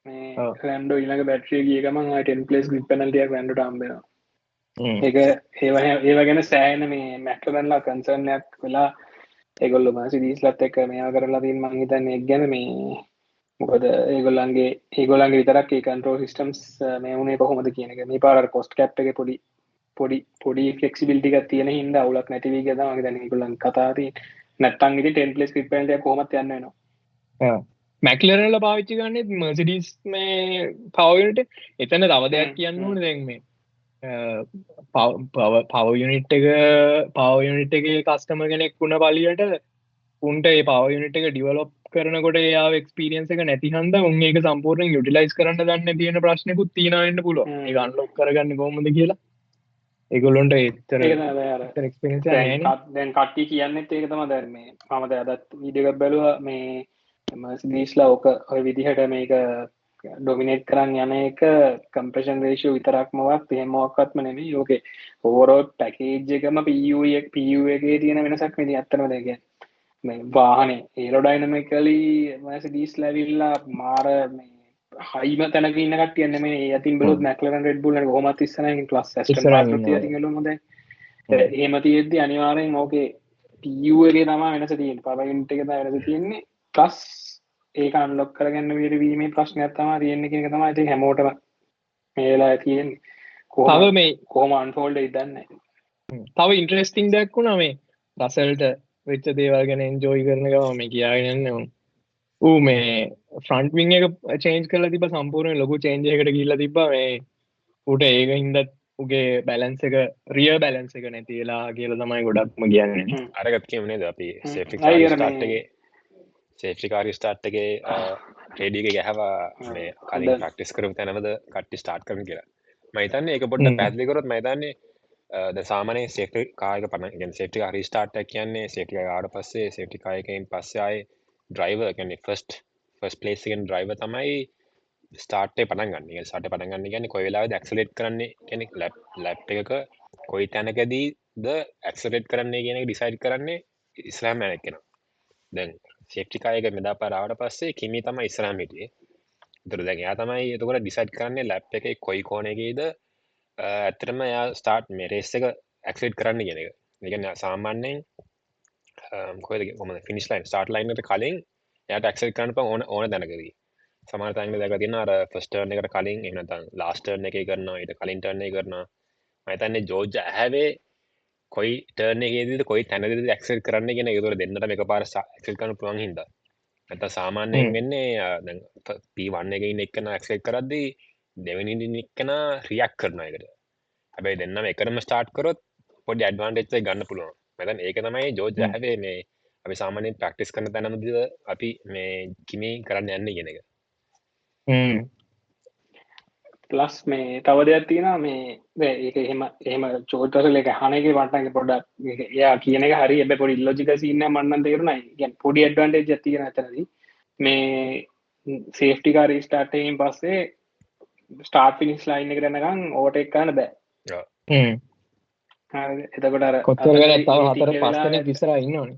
මේ ලැන්ඩෝ ඊළඟ බැටරිය ගිය ගමන් ආයෙ 10 place grip penalty එකක් ලැන්ඩෝට හම්බ වෙනවා. ඒක ඒව ගැන සෑහෙන මේ මැක්ලරන්ලා කන්සර්න් එකක් වෙලා ඒගොල්ලෝ මර්සිඩීස්ලත් එක්ක මේවා කරලා තියෙන මං හිතන්නේ ඒක ගැන මේ මොකද ඒගොල්ලන්ගේ විතරක් ඒ කන්ට්‍රෝල් සිස්ටම්ස් මේ වුණේ කොහොමද කියන එක. මේ පාර කොස්ට් කැප් එකේ පොඩි ෆ්ලෙක්සිබිලිටි එකක් තියෙන හින්දා අවුලක් නැති වී ගියා තමයි මම හිතන්නේ ඒගොල්ලන් කතා තියෙන්නේ. නැත්තම් ඉතින් 10 place grip penalty එක කොහොමද යන්න වෙනවා. මැක්ලරන්ල පාවිච්චි ගන්නේ මර්සිඩීස් මේ පවර් යුනිට් එතන තව දෙයක් කියන්න ඕනේ දැන් මේ පවර් යුනිට් එකේ කස්ටමර් කෙනෙක් වුණ පළියට උන්ට ඒ පවර් යුනිට් එක ඩිවලොප් කරනකොට එයාව එක්ස්පීරියන්ස් එක නැති හන්දා උන් ඒක සම්පූර්ණයෙන් යුටිලයිස් කරන්න දන්නේ තියෙන ප්‍රශ්නකුත් තියෙනවා වෙන්න පුළුවන්. ඒක අන්ලොක් කරගන්නේ කොහොමද කියලා ඒගොල්ලොන්ට ඒතර එක්ස්පීරියන්ස් එක නැහැ නේ. දැන් කට්ටිය කියන්නේත් ඒක තමයි දැන් මේ මම දැන් අදත් වීඩියෝ එකක් බැලුවා මේ මර්සිඩීස්ලා ඔය විදිහට මේක ඩොමිනේට් කරන් යන එක කම්ප්‍රෙෂන් රේෂියෝ විතරක්මවත් එහෙම මොකක්වත්ම නෙමෙයි. ඕකේ ඕවරෝල් පැකේජ් එකම PU එකේ තියෙන වෙනසක් නෙමෙයි අත්තම දැන් කියන්නේ. මේ වාහනේ ඒරෝඩයිනමිකලි මර්සිඩීස්ලා ඇවිල්ලා මාර මේ හයිම තැනක ඉන්න කට්ටිය නෙමෙයි. ඒ අතින් බලුවොත් McLaren Red Bull එක කොහොමත් ඉස්සරහින් ක්ලාස් ඇස්ටන් මාර්ටින් තියටින් වල හොඳයි. එහෙම තියෙද්දි අනිවාර්යෙන් ඕකේ PU එකේ තමයි වෙනස තියෙන්නේ. පවර් යුනිට් එකේ තමයි වෙනස තියෙන්නේ. ප්ලස් ඒක අන්ලොක් කරගන්න වීමේ ප්‍රශ්නයක් තමයි තියෙන්නේ කියන එක තමයි ඉතින් හැමෝටම මේ වෙලාවේ තියෙන්නේ. කොහොම අන්ෆෝල්ඩ් වෙයිද දන්නේ නැහැ. තව ඉන්ටරෙස්ටිං දෙයක් වුණා මේ රසල්ට වෙච්ච දේවල් ගැන එන්ජොයි කරන ගම මේ කියාගෙන යන්නේ ඌ මේ ෆ්‍රන්ට් වින් එක චේන්ජ් කරලා තිබ්බා සම්පූර්ණයෙන් ලොකු චේන්ජ් එකකට ගිහිල්ලා තිබ්බා මේ ඌට ඒක හින්දා උගේ බැලන්ස් එක රියර් බැලන්ස් එක නැති වෙලා කියලා තමයි ගොඩක්ම කියන්නේ. අරකට කියමු නේද අපි සේෆ්ටි කාර් ස්ටාර්ට් එකේ රේඩියෝ එක ගහවා මේ කලින් ප්‍රැක්ටිස් කරපු තැනමද කට්ටිය ස්ටාර්ට් කරමු කියලා. මම හිතන්නේ ඒක පොඩ්ඩක් පැහැදිලි කරොත් මම හිතන්නේ ද සාමනය සේටි කායක පන ගෙන් සේටි රිස්ටාර්ට කියන්නේ සේටි ආට පස්සේ සේටි කායකයින් පස්සයාය ඩ්‍රයිව ගැන ෆස් පලේසිගෙන් ඩ්‍රයිව තමයි ස්ටාර්ටේ පටන් ගන්න සට පටන් ගන්න ගැන කොයිලා ක්සලේට් කරන්නේ කෙනෙක් ලැප් එකක කොයි තැනකදී ද ඇක්සලේට් කරන්නේ කියන ඩිසයිඩ් කරන්නේ ඉස්ලාම් මැනක් කෙන දැන් සේප්ටිකායක මෙදා පරාවට පස්සේ කිමි තම ඉස්රාමිටියේ තුර දැන් යා තමයි එතකොට ඩිසයිඩ් කරන්නේ ලැප් එක කොයි කෝනගේද ඇතරම යා ස්ටාර්ට් මේ රේස් එක ඇක්සලේට් කරන්න ගෙන එක එකන සාමාන්‍යයෙන් කොය ොම ෆිනිස් ලයින් ස්ටාර්ට් ලයින්ට කලින් යට ක්සල් කරන්න ඕන දැනකදී සමාතයන දැක තින අර ෆස්ටර්න එකට කලින් එනතන් ලාස්ටර්න එක කරන්න ට කලින් ටර්නය කරන මතන්නේ ජෝජ ඇහැවේ කොයි ටර්නගේද කොයි තැනද ක්සල් කරන්න ගෙන යුතුර දෙන්නට එක පාර ක්සල් කරන පුළන් හිද ඇත සාමාන්‍යයෙන් වෙන්නේ පීවන්න එක එක්කන ක්සල් කරද්දී දෙවනි එක්කන රියක් කරන එකට හැබැයි දෙන්නම එකනම ස්ටාර්ට් කරොත් පොඩි ඇඩ්වාන්ටේජ් ගන්න පුළුවන් මෙතන් ඒක තමයි ජෝජ හැවේ මේ අපි සාමානයෙන් ප්‍රක්ටිස් කරන තැනමද අපි මේ කිමි කරන්න යන්න ගෙන එක ප්ලස් මේ තව දෙයක් තියෙනවා මේ ඒක එහෙම චෝතරල එක හනගේ වටගේ පොඩක් එයා කියන එක හරි එබ පොඩි ලෝජික සින්න මන්නන් තේරුණයි ගැන් පොඩි ඇඩ්වන්ටේජ් තියෙන ඇතරදි මේ සේෆ්ටිකා රීස්ටාර්ටයෙන් පස්සේ ස්ටාර්ට් ෆිනිස් ලයින් එක රැනකම් ඕට එක්කාන බෑ එතකොට අර කොච්චර වෙලා තව 4-5 දෙනෙක් විතර ඉන්නවනේ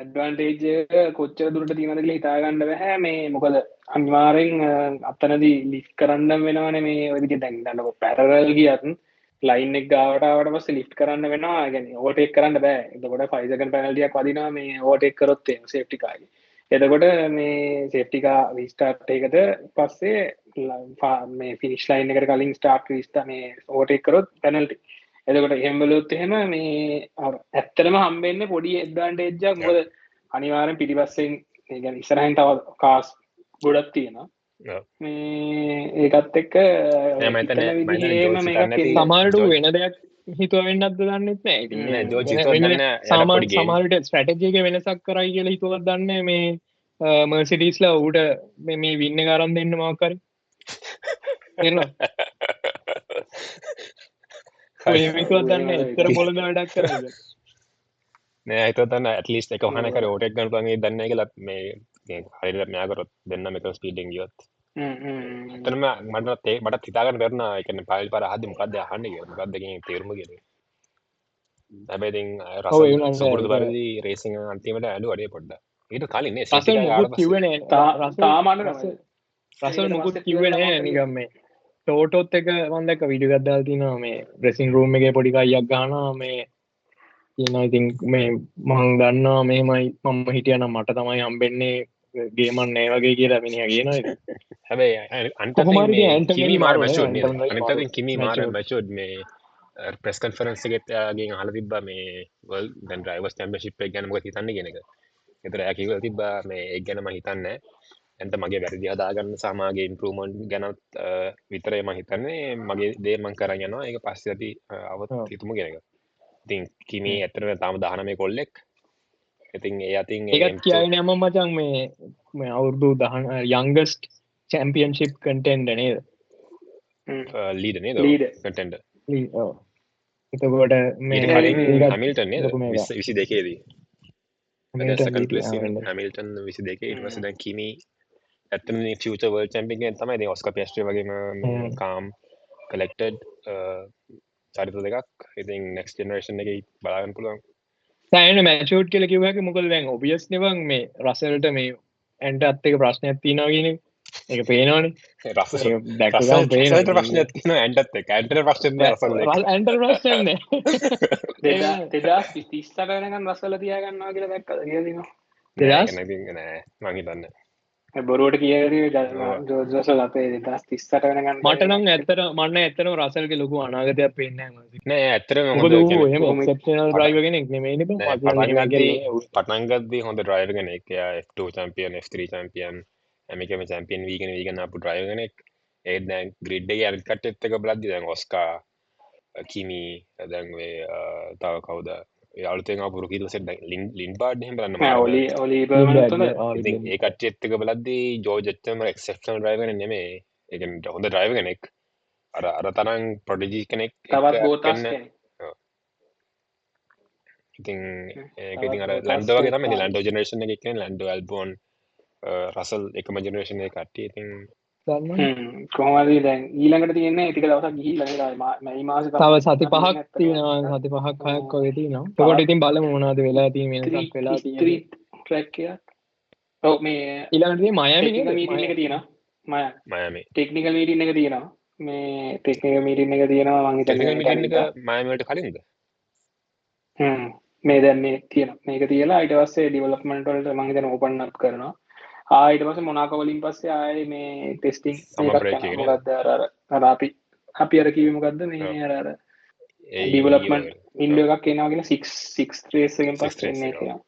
ඇඩ්වන්ටේජ් කොච්චර දුරට තියෙනවද කියලා හිතාගන්න බෑ මේ මොකද අනිවාර්යෙන් අතනදී ලිෆ්ට් කරන්න වෙනවනේ මේ ඔය විදිහට දැන් ගන්නකො පැරලල් ගියත් ලයින් එක ගාවට ආවට පස්සේ ලිෆ්ට් කරන්න වෙනවා. ඒ කියන්නේ ඕවර්ටේක් කරන්න බෑ. එතකොට 5 සෙකන්ඩ් පෙනල්ටි එකක් වදිනවා මේ ඕවර්ටේක් කරොත් එහෙම සේෆ්ටි කාගේ. එතකොට මේ සේෆ්ටි කා රීස්ටාර්ට් එකකට පස්සේ මේ ෆිනිෂ් ලයින් එකට කලින් ස්ටාර්ට් රීස්ටාර්ට් මේ ඕවර්ටේක් කරොත් පෙනල්ටි. එතකොට එහෙම බලුවොත් එහෙම මේ ඇත්තටම හම්බෙන්නේ පොඩි ඇඩ්වාන්ටේජ් එකක්. මොකද අනිවාර්යෙන් පිටිපස්සෙන් ඒ කියන්නේ ඉස්සරහින් තව කාස් ගොඩක් තියෙනවා. මේ ඒකත් එක්ක සමහරට වෙන දෙයක් හිතුව වෙන්නත් දන්නෙත් නෑ. සමහරට ස්ට්‍රැටජි එක වෙනසක් කරයි කියලා හිතුවක් දන්නේ මේ මර්සිඩීස්ලා ඌට මේ වින්න කරන් දෙන්න මොකක් හරි. හිතුවක් දන්නේ එච්චර පොළොද වැඩක් කරයිද. නෑ හිතුවක් දන්නේ ඇට්ලීස්ට් එක වහන කර ඕටෙක් ගන්න පුළුවන් ඒ දන්නේ කියලා මේ හරියට මෙයා කරොත් දෙන්නම එක ස්පීඩෙන් ගියොත් එතනම මට හිතාගන්න බැරුණා ඒ කියන්නේ පළවෙනි පාර අහද්දි මොකද්ද අහන්නේ කියලා මොකද්ද කියන තේරුම කියලා හැබැයි ඉතින් රසල් සුපුරුදු පරිදි රේසින් අන්තිමට ඇඬු අඩේ පොඩ්ඩක් ඊට කලින් නේ රසල් මුකුත් කිව්වේ නෑ රසල් මුකුත් කිව්වේ නෑ නිකන් මේ ටෝටෝත් එක මම දැක්ක වීඩියෝ එකක් දාලා තිනවා මේ ඩ්‍රෙසින් රූම් එකේ පොඩි කයියක් ගහනවා මේ කියනවා ඉතින් මේ මම දන්නවා මෙහෙමයි මම හිටියනම් මට තමයි හම්බෙන්නේ ගේමන් නෑ වගේ කියලා මිනිහා කියනවා ඉතින් හැබැයි අන්ට කිමි මාර මැචුඩ් නේද අනිත් අතින් කිමි මාර මැචුඩ් මේ ප්‍රෙස් කන්ෆරන්ස් එකේත් ගෙන් අහලා තිබ්බා මේ වර්ල්ඩ් දැන් ඩ්‍රයිවර්ස් චැම්පියන්ෂිප් එක ගැන මොකද හිතන්නේ කියන එක. ඒතර එයා කිව්වා තිබ්බා මේ ඒක ගැන මම හිතන්නේ නැහැ. එතන මගේ වැරදි හදාගන්න සමාගේ ඉම්ප්‍රූව්මන්ට් ගැනත් විතරයි මම හිතන්නේ. මගේ දේ මම කරන් යනවා. ඒක පස්සේ අපි අවුත් හිතමු කියන එක. ඉතින් කිමි ඇත්තටම තාම 19 කොල්ලෙක්. ඉතින් ඒ අතින් ඒකත් කියන්නේ මම මචං මේ අවුරුදු 10 youngest championship contender නේද? ලීඩර් නේද? contender. එතකොට මේ හැමිල්ටන් නේද? 22 දී. second place හැමිල්ටන් 22 ඊට පස්සේ දැන් කිමි ඇත්තටම future world champion කෙනෙක් තමයි. ඉතින් ඔස්කා පියස්ට්‍රි වගේම calm collected චරිත දෙකක්. ඉතින් next generation එකේ බලාගන්න පුළුවන්. සෑහෙන මැචුවර්ඩ් කියලා කිව්ව හැකි මොකද දැන් ඔබියස්ලි වන් මේ රසල්ට මේ ඇන්ටත් එක ප්‍රශ්නයක් තියෙනවා කියන එක පේනවනේ. රසල්ට ප්‍රශ්නයක් තියෙනවා ඇන්ටත් එක. ඇන්ටට ප්‍රශ්නයක් නෑ රසල් එක. ඇන්ටට ප්‍රශ්නයක් නෑ. 2038 වෙනකන් රසල් තියාගන්නවා කියලා දැක්කද කියලා දිනවා. 2000 නෑ මං හිතන්නේ. බොරුවට කියවදී ජෝර්ජ් රසල් අපේ 2038 වෙනකන් මට නම් ඇත්තටම රසල්ගේ ලොකු අනාගතයක් පේන්නේ නැහැ. නෑ ඇත්තටම මොකද ඌ එහෙම එක්සෙප්ෂනල් ඩ්‍රයිවර් කෙනෙක් නෙමෙයිනේ බං. පටන් ගද්දී හොඳ ඩ්‍රයිවර් කෙනෙක්. එයා F2 champion F3 champion American champion වීගෙන ආපු ඩ්‍රයිවර් කෙනෙක්. ඒ දැන් ග්‍රිඩ් එකේ අනිත් කට්ටියත් එක්ක බලද්දි දැන් ඔස්කා කිමි දැන් මේ තව කවුද අලුතෙන් ආපු රුකී ලසෙට් ලින්බාඩ් එහෙම බලන්න ඒ කට්ටියත් එක්ක බලද්දි ජෝර්ජ් එච්චම එක්සෙප්ෂනල් ඩ්‍රයිවර් කෙනෙක් නෙමෙයි. ඒ කියන්නේ හොඳ ඩ්‍රයිවර් කෙනෙක්. අර තරම් ප්‍රොඩිජි කෙනෙක් තවත් බෝතස් කෙනෙක් ඉතින් ඒක තවත් ඉතින් අර බෝතස් ලැන්ඩෝ වගේ තමයි කෙනෙක් ලැන්ඩෝ ජෙනරේෂන් එකේ කියන්නේ ලැන්ඩෝ ඇල්බෝන් රසල් එකම ජෙනරේෂන් එකේ කට්ටිය ඉතින් දන්න කොහොමද දැන් ඊළඟට තියෙන්නේ ටික දවසක් ගිහිල්ලා නේද මේ මාසෙ තව සති 5ක් තියෙනවා සති 5ක් 6ක් වගේ තියෙනවා ඒකට ඉතින් බලමු මොනවද වෙලා තියෙන්නේ වෙනසක් වෙලා තියෙන්නේ ට්‍රැක් එකක් ඔව් මේ ඊළඟට තියෙන්නේ මයමි ටෙක්නිකල් නේද මීටින් එක තියෙනවා මයමි ටෙක්නිකල් මීටින් එක තියෙනවා මේ ටෙක්නිකල් මීටින් එක තියෙනවා මම ටෙක්නිකල් මීටින් හිතන්නේ එක මයමි වලට කලින්ද මේ දැන් මේ තියෙන මේක තියලා ඊට පස්සේ ඩෙවලොප්මන්ට් වලට මම හිතන්නේ ඕපන් අප් කරනවා ඊට පස්සේ මොනාකෝ වලින් පස්සේ ආයේ මේ ටෙස්ටිං සමර් එකක් බ්‍රේක් කරනවා එකනේ මොකද්ද අර අපි අර කිව්වේ මොකද්ද මේ අර ඩෙවලොප්මන්ට් වින්ඩෝ එකක් එනවා කියන 6 රේස් එකෙන් පස්සේ එන්නේ කියලා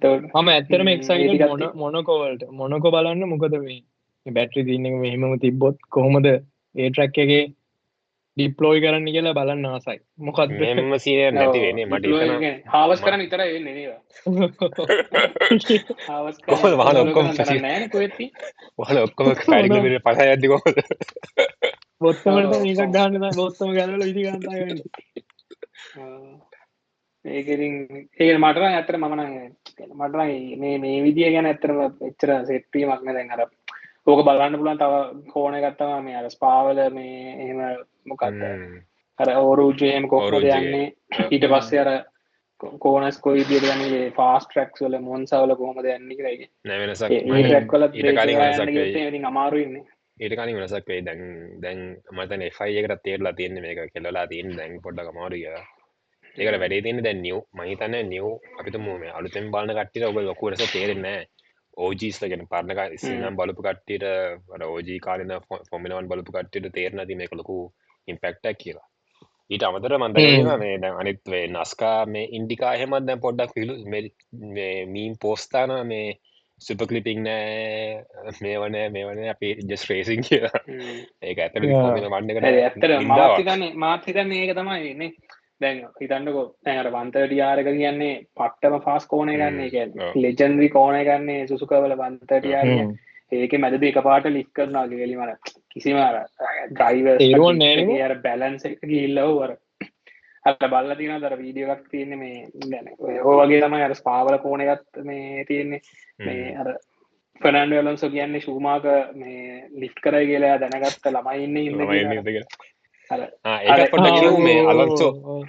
එතකොට මම ඇත්තටම මේ එක්සයිටඩ් ටිකත් මොනොකෝ වලට මොනොකෝ බලන්න මොකද මේ බැටරි තියෙන එක මෙහෙමම තිබ්බොත් කොහොමද ඒ ට්‍රැක් එකේ ඩිප්ලොයි කරන්න කියලා බලන්න ආසයි මොකද්ද මෙහෙම සීනියර් නැති වෙන්නේ මට හිතෙනවා හාවස් කරන්න විතරයි වෙන්නේ නේද හාවස් කොහොමද වහන ඔක්කොම කරන්න නැහැ කොහෙද වහන ඔක්කොම කාරිගල විදිහට පලහ යද්දි කොහොමද බොත්තමට මේකක් ගන්න තමයි බොත්තම ගලවලා විදි ගන්න තමයි වෙන්නේ ඒක ඉතින් ඒක මට නම් ඇත්තට මම නම් මට නම් මේ විදිය ගැන ඇත්තටම එච්චර සෙට් වීමක් නෑ දැන් අර ඕක බලන්න පුළුවන් තව කෝණ එකක් තමයි මේ අර ස්පාවල මේ එහෙම මොකක්ද අර ඕරූජ් එහෙම කොහොමද යන්නේ ඊට පස්සේ අර කෝනස් කොයි විදියට යන්නේ ෆාස්ට් ට්‍රැක්ස් වල මොන්සා වල කොහොමද යන්නේ කියලා ඒක නෑ වෙනසක් මේ ට්‍රැක් වල ඊට කලින් වෙනසක් වෙයි ඉතින් අමාරුයි ඉන්නේ ඊට කලින් වෙනසක් වෙයි දැන් මම හිතන්නේ F5 එකට තේරලා තියෙන්නේ මේක කෙලවලා තියෙන්නේ දැන් පොඩ්ඩක් අමාරුයි කියලා ඒකට වැඩේ තියෙන්නේ දැන් නිව් මම හිතන්නේ නිව් අපිට මේ අලුතෙන් බලන කට්ටියට ඔබ ලොකු වෙනසක් තේරෙන්නේ නැහැ OGs ලා කියන්නේ පරණ කාලේ ඉස්සෙල්ලාම බලපු කට්ටියට අර OG කාලේ න ෆෝමියුලා 1 බලපු කට්ටියට තේරෙන්නේ නැති මේක ලොකු ඉම්පැක්ට් එකක් කියලා ඊට අමතරව මම දැක්කේ මේ දැන් අනිත් මේ නස්කා මේ ඉන්ඩිකා එහෙමත් දැන් පොඩ්ඩක් මේ මීම් පෝස්ට් දානවා මේ සුපර් ක්ලිපින් නෑ මේව නෑ අපි ජස්ට් රේසින් කියලා ඒක ඇත්තටම ෆෝමියුලා 1 එකට ඇත්තට මාත් හිතන්නේ ඒක තමයි වෙන්නේ දැන් හිතන්නකෝ දැන් අර 130R එක කියන්නේ පට්ටම ෆාස්ට් කෝණේ ගන්න ඒ කියන්නේ ලෙජෙන්ඩරි කෝණේ ගන්න සුසුකා වල 130R කියන්නේ ඒකේ මැදදී එකපාරට ලිෆ්ට් කරනවා ගෙලිම අර කිසිම අර ඩ්‍රයිවර්ස් එකේ අර බැලන්ස් එක ගිහිල්ලා අර බලලා තියෙනවද අර වීඩියෝ එකක් තියෙන්නේ මේ දැන් ඔය වගේ තමයි අර ස්පාවල කෝණ එකත් මේ තියෙන්නේ මේ අර ෆර්නෑන්ඩෝ ඇලොන්සෝ කියන්නේ ෂූමාක මේ ලිෆ්ට් කරයි කියලා දැනගත්ත ළමයි ඉන්නේ ඒක පොඩ්ඩක් කිව්ව මේ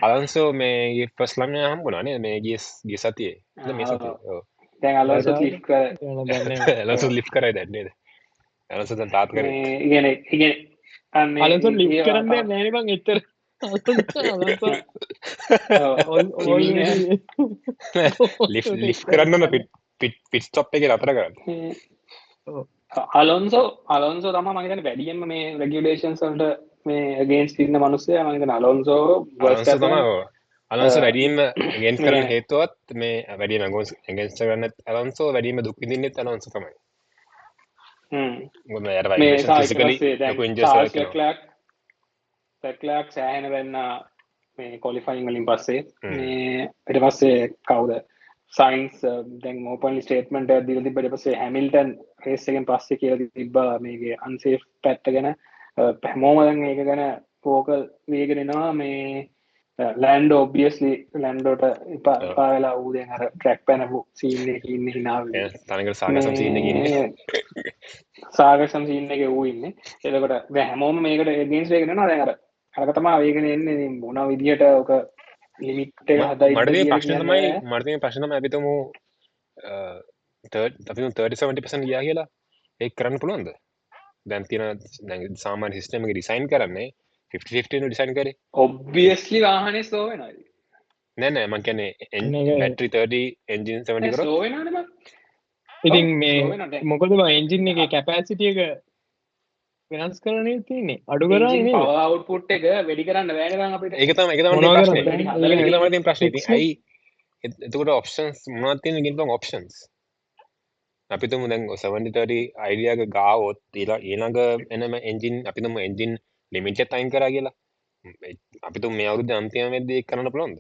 අලොන්සෝ මේ ෆස්ට් ළමයා හම්බුණා නේද මේ ගිය සතියේ මේ සතියේ ඔව් දැන් අලොන්සෝ ලිෆ්ට් කරයි දැන් නේද අලොන්සෝ දැන් තාත් කරේ ඉගෙන අලොන්සෝ ලිෆ්ට් කරන්නේ නැහැ නේ මං එච්චර ලිෆ්ට් කරන්න පිට් ස්ටොප් එකේ නතර කරන්න අලොන්සෝ තමයි මම හිතන්නේ වැඩියෙන්ම මේ රෙගියුලේෂන්ස් වලට මේ අගේන්ස්ට් ඉන්න මිනිස්සයා මම හිතන්නේ අලොන්සෝ වැඩියෙන්ම අගේන්ස්ට් කරන්න හේතුවත් මේ වැඩියෙන්ම අගේන්ස්ට් කරන්න අලොන්සෝ වැඩියෙන්ම දුක් විඳින්නෙත් අලොන්සෝ තමයි මොකද යාර වයිබ්‍රේෂන් ෆිසිකලි ලොකු ඉන්ජරිස් ලෙක්ලර්ක් සෑහෙන වෙන්න මේ ක්වොලිෆයින් වලින් පස්සේ මේ ඊට පස්සේ කවුද සයින්ස් දැන් ඕපන්ලි ස්ටේට්මන්ට් එකක් දීලා තිබ්බ ඊට පස්සේ හැමිල්ටන් රේස් එකෙන් පස්සේ කියලා තිබ්බා මේකේ අන්සේෆ් පැත්ත ගැන හැමෝම දැන් ඒක ගැන ෆෝකල් වේගෙන එනවා මේ ලෑන්ඩෝ ඔබ්වියස්ලි ලෑන්ඩෝට එපා වෙලා ඌ දැන් අර ට්‍රැක් පැනපු සීන් එකේ ඉන්නේ hina වෙන්නේ තනකර සාගසම් සීන් එකේ ඉන්නේ සාගසම් සීන් එකේ ඌ ඉන්නේ එතකොට දැන් හැමෝම මේකට එගේන්ස්ට් වෙගෙන යනවා දැන් අරක තමයි වේගෙන එන්නේ ඉතින් මොන විදියට ඔක ලිමිට් එක හදයි මට තියෙන ප්‍රශ්න තමයි අපි තුමු අපි 30-70% ගියා කියලා ඒක කරන්න පුළුවන්ද දැන් තියෙන දැන් සාමාන්‍ය සිස්ටම් එක ඩිසයින් කරන්නේ 50-50 නේ ඩිසයින් කරේ ඔබ්වියස්ලි වාහනේ ස්ලෝ වෙනවා නෑ මම කියන්නේ බැටරි 30 එන්ජින් 70 කරා ස්ලෝ වෙනවනේ මම ඉතින් මේ මොකද මම එන්ජින් එකේ කැපැසිටි එක වෙනස් කරන්නේ තියෙන්නේ අඩු කරන්නේ නේ පවර් අවුට්පුට් එක වැඩි කරන්න බෑනේ දැන් අපිට ඒක තමයි ප්‍රශ්නේ ඒක තමයි තියෙන ප්‍රශ්නේ ඉතින් ඇයි එතකොට ඔප්ෂන්ස් මොනවද තියෙන්නේ කියන ඔප්ෂන්ස් අපි තුමු දැන් 70-30 අයිඩියා එක ගාවොත් ඊළඟ එනම එන්ජින් අපි තුමු එන්ජින් ලිමිට් එක ටයිම් කරා කියලා අපි තුමු මේ අවුරුද්දේ අන්තිම වෙද්දී ඒක කරන්න පුළුවන්ද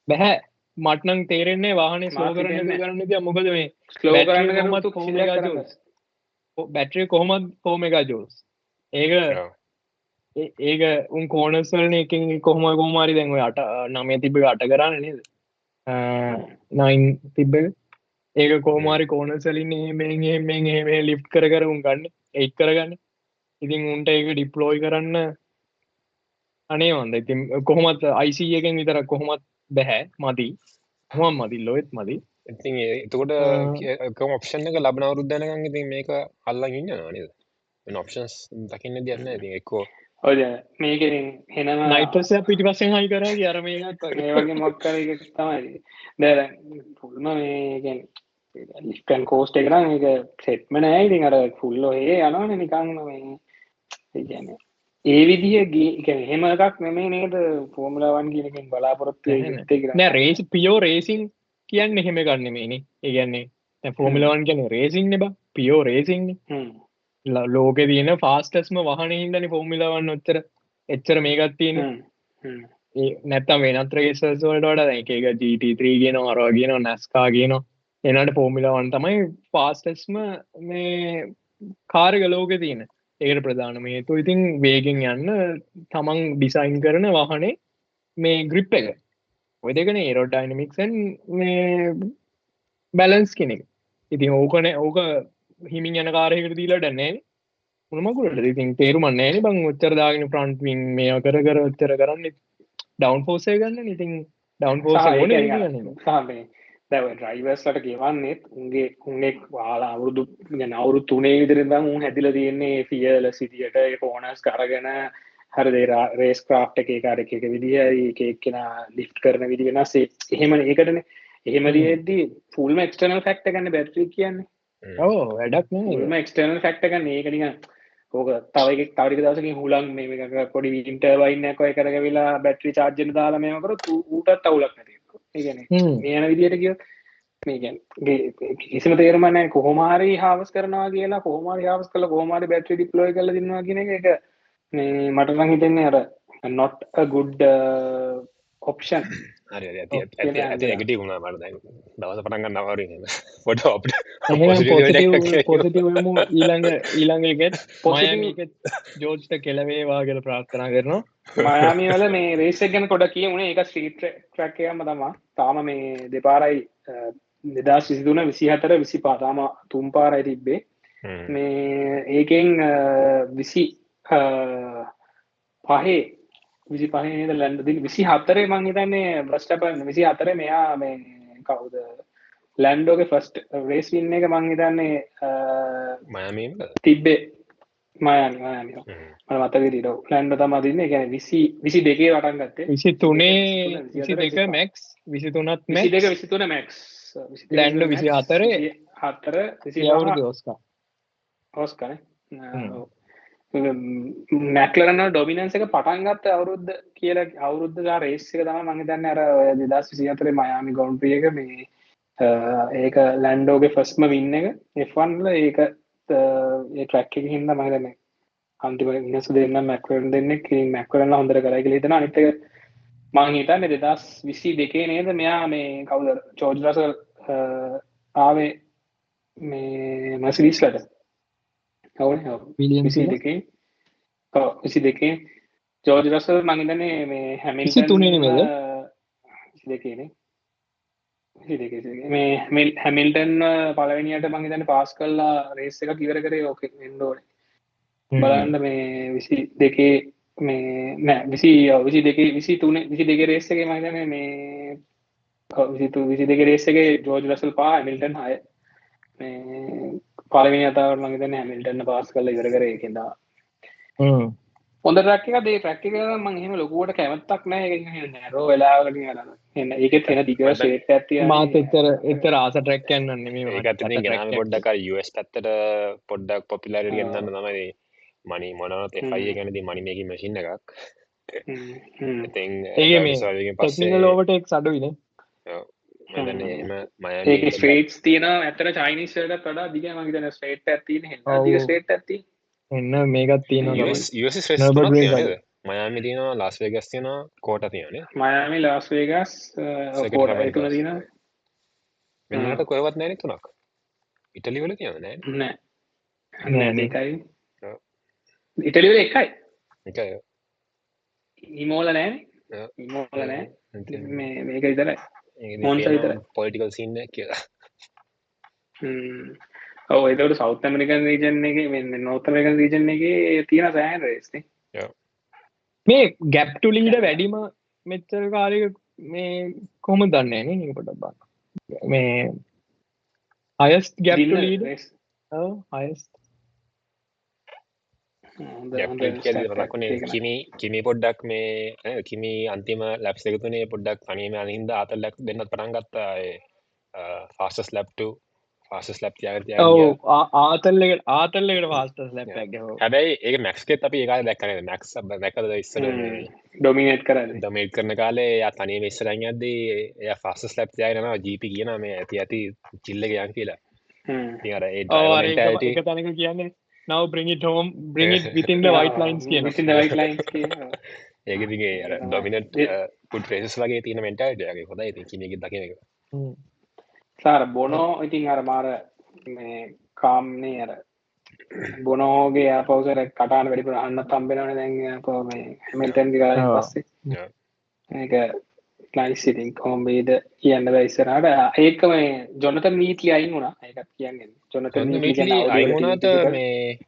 බෑ මට නම් තේරෙන්නේ වාහනේ ස්ලෝ කරන්න දෙයක් මොකද මේ ස්ලෝ කරන්න ගත්තොත් බැටරි කොහොමද 4 මෙගා ජූල්ස් ඒක ඒක උන් කෝනස්වලන එකින් කොහොම කෝමාරි දැන්ව අට නමය තිබ අට කරන්න නේද නයින් තිබ්බ ඒක කෝමාරි කෝනසලින් මේ ලිප් කර උන් ගන්න එක් කරගන්න ඉතින් උන්ට ඒක ඩිප්ලෝයි කරන්න අනේ වන්ද ඉතින් කොහොමත් අයිසියකෙන් විතර කොහොමත් බැහැ මදී හොම මදි ලොවෙත් මදි ඉතින් එතකොට ඔප්ෂන් එක ලබන අවුරුද්දනකන් ඉතින් මේක අල්ලන් ඉන්න නේද ඔප්ෂන්ස් දකින්න දෙන්න ඉතින් එක්කෝ ඔය මේකෙන් හෙනම නයිටස පිටිපස්සෙන් හයි කර අර මේකත් මේ වගේ මොක්කර එක තමයි දැර පුල්ම මේකෙන් ලිස්ටන් කෝස්ට එකන මේක සෙට්ම නෑ ඉතින් අර ෆුල්ලෝ ඒ යනවන නිකං මේ ඒ විදිහ හෙම එකක් නෙමේ නේද ෆෝමලාවන් කියනකින් බලාපොරොත්තු නෑ රේස් පියෝ රේසින් කියන්න එහෙම ගන්නමේනේ ඒගැන්නේ ෆෝමිලවන් කියන රේසින් නෙබ පියෝ රේසින් ලෝක තියන ෆාස්ටස්ම වහන හිදනි ෆෝමිලවන්න ඔච්චර එච්චර මේකත් තියෙන නැත්තම් වෙනත්‍රගේ සල්සවලට වඩ එක GT3 ගෙන අරවා කියන නැස්කා කියන එනට ෆෝමිලවන් තමයි ෆාස්ටස්ම මේ කාරග ලෝක තියෙන ඒකට ප්‍රධාන මේතු ඉතින් වේගෙන් යන්න තමන් ඩිසයින් කරන වාහනේ මේ ග්‍රිප් එක ඔය දෙකන ඒරෝඩයිනමික්සන් මේ බැලන්ස් කෙනෙක් ඉතින් ඕකන ඕක හිමින් යන කාරයකට දීලා ඩන්නේ මොනමකුලට ඉතින් තේරුමන්නේ බං උච්චරදාගෙන ප්‍රන්ට්වින් මේ කර ඔච්චර කරන්න ඩවන් ෆෝසය ගන්න ඉතින් ඩවන් ෆෝස දැව ඩ්‍රයිවර්ස්ලට ගෙවන්නෙත් උන්ගේ උන්නෙක් වාලා අවුරුදු අවුරු තුනේ විදිරදම් උන් හැදිල තියෙන්නේ ෆියල සිතියට ෆෝනස් කරගෙන හර රේස් ක්‍රාෆ්ට එක කාර එක විදිහ එකක්ෙන ලිෆ් කරන විදි වෙනස්සේ එහෙම ඒකටන එහෙමදදී ෆුල්ම එක්ටර්නල් ෆක්ට ගන්න බැට්‍රී කියන්නේ වැඩක් ම එක්ටර්නල් ෆක්ට ගන්න ඒකනික ඕක තවක තවරික දසකින් හුලන් මේ පොඩි විට වයින්න කොය කරග වෙලා බැට්‍රි චාර්ජන දාලා මේකර ඌටත් අවුලක් නැති ඒන විදියට කිය මේගැන් කිසිම තේරමන කොහොමාරි හාවස් කරනවා කියලා කොහොමාරි හාවස් කල කොහොමාරි බැට්‍රි ඩිප්ලෝයි කල දන්නවා කියන එක මේ මටනං හිතෙන්නේ අර not a good option ඇගට වුණා මට දවස පටන්ගන්න නවර පොට පොසිටවම ඊළඟගෙත් පොසිට ජෝජ්ට කෙලවේවා කියල ප්‍රාර්ථනා කරනවා මයාමි වල මේ රේසක් ගැන කොඩ කියමුණ එක ස්ට්‍රීට් ට්‍රැක්කයම තමා තාම මේ දෙපාරයි 2023 24 25 තාම තුන් පාරයි තිබ්බේ මේ ඒකෙන් 25 25 ලැන්ඩ 24 මං හිතන්නේ බ්‍රස්ටපන් 24 මෙයා මේ කවුද ලැන්ඩෝගේ ෆස්ට් රේස් වින්න එක මං හිතන්නේ මයාමී තිබ්බේ මයමි මත විට ලැන්ඩ තම දින්න ගැන 22 වටන් ගත්තේ 23 22 මැක්ස් 23ත් මේ 23 මැක්ස් ලැන්ඩ 24 හතර ඔස්කා ඕස්කන මැක්ලරන්න ඩොමිනන්ස එක පටන්ගත්ත අවුරුද්ධ කියල අවුරුද්ධ රේස්සක තම මඟ දන්න අර 2024 මයාමි ගොන්පිය එක මේ ඒක ලැන්ඩෝගේ ෆස්ම වින්න එක එෆන්ල ඒක ට්‍රැක්ක හිද මගදන්න අන්තිම ඉනසු දෙන්න මැක්වරන් දෙන්න මැක්වරන්න හොඳර කරයි හිතන අනිතක මංහිතන්න 2022 නේද මෙයා මේ කවුද චෝජ්රසල් ආවේ මේ මැසිලිස්ලට විසි දෙකේ ජෝජ රසල් මංගදනේ මේ හැමිල් තුනේ දෙකනේ මේ හැමිල්ටන් පලවනියට මංගතන පාස් කල්ලා රේස එක කිවර කරේ ඕක එන්ඩෝන බලන්න මේ විසි දෙකේ මේ නෑ විසි දෙක විසි තුනේ විසි දෙක රේස්සගේ මගන මේ විසි දෙක රේස්සගේ ජෝජ රසල් පා මිල්ටන් හය මේ පලවෙනි අතාවට මගේතන හැමිල්ටන්න පාස් කල්ල ඉවර කර එකෙදා හොඳ රැක්ක දේ ප්‍රක්ටික මංහෙම ලොකුවට කැමත්තක් නෑ නැරෝ වෙලාගට එන්න ඒකෙත් එෙන දිග ශේට ඇති මාත එතර ආස ට්‍රැක්කයන්න ඒත් ගොඩ්ඩක US පැත්තට පොඩ්ඩක් පොපිලරට ගන්නන්න තමයි මනි මොනවත් එෆයි ගැනති මනිමකි මසින්න එකක් ඒ මේ පස්සින ලෝවට එක් සඩුවින ඒක ස්ට්‍රේට් තියන ඇතර චයිනිස්ට පඩා දිග මගේතන ස්ටේට් ඇතින දිග ස්ටේට් ඇති එන්න මේකත් තියෙන මයාමි තියනවා ලස් වේගස් තියන කෝට තියනේ මයාමි ලාස් වේගස් තුන තින වෙනට කොයවත් නෑන තුනක් ඉටලිවල තියන නෑ නෑ නෑකයි ඉටලිවල එකයි ඉමෝල නෑ ඉමෝල නෑ මේක විතරයි මොන්ස විතරයි පොලිටිකල් සින්න කියලා ඔව එතට සෞත් ඇමරිකන් රීජන් එක මෙන්න නෝත මේකන් රීජන් එක තියෙන සෑහන් රේස්නේ මේ ගැප්ටු ලීඩ වැඩිම මෙච්චර කාලක මේ කොහොම දන්නේ න පොට බා මේ අයස් ගැප්ටු ලීඩ අයස් කිමි පොඩ්ඩක් මේ කිමි අන්තිම ලැප් එකතුනේ පොඩ්ඩක් තනීම අහින්ද අතල් ලැක් දෙන්නත් පටන්ගත්තා ෆාස්ටස් ලැප්ට ෆාස්ස් ලැප් ආතල්ලකට ෆාස්ටස් ලැප් හැබැයි ඒ මැක්ස්කෙත් අපි ඒකාල දැක්කන මැක්ස් දැකද ඉස්සර ඩොමිනේට් කර ඩොමේට් කරන කාලේ ය තනී විස්සරන් අද්දී එය ෆාස්ස් ලැප් යනවා ජීපි කියන මේ ඇති ඇති චිල්ලගයන් කියලා ඒ තනක කියන්නේ now bring it home bring it within the white lines කියන ඒකතිගේ ඩොමිනට් පුට් ්‍රේසස් වගේ තියන මෙන්ටල්ටගේ හොඳ ඉති කිනක දකින එක සාර බොනෝ ඉතින් අර මාර මේ කාම්නේ අර බොනෝගේ පවසර කටාන වැඩිපුර අන්න තම්බෙනවන දැන් පෝ මේ හැමිල්ටන් ගාර පස්සේ ඒක ලයිසිටින් කොම්බේද කියන්න ඉස්සරට ඒකම ජොනත නීති අයින් වුණා ඒකත් කියන්නේ ජොනත අයිමුණට මේ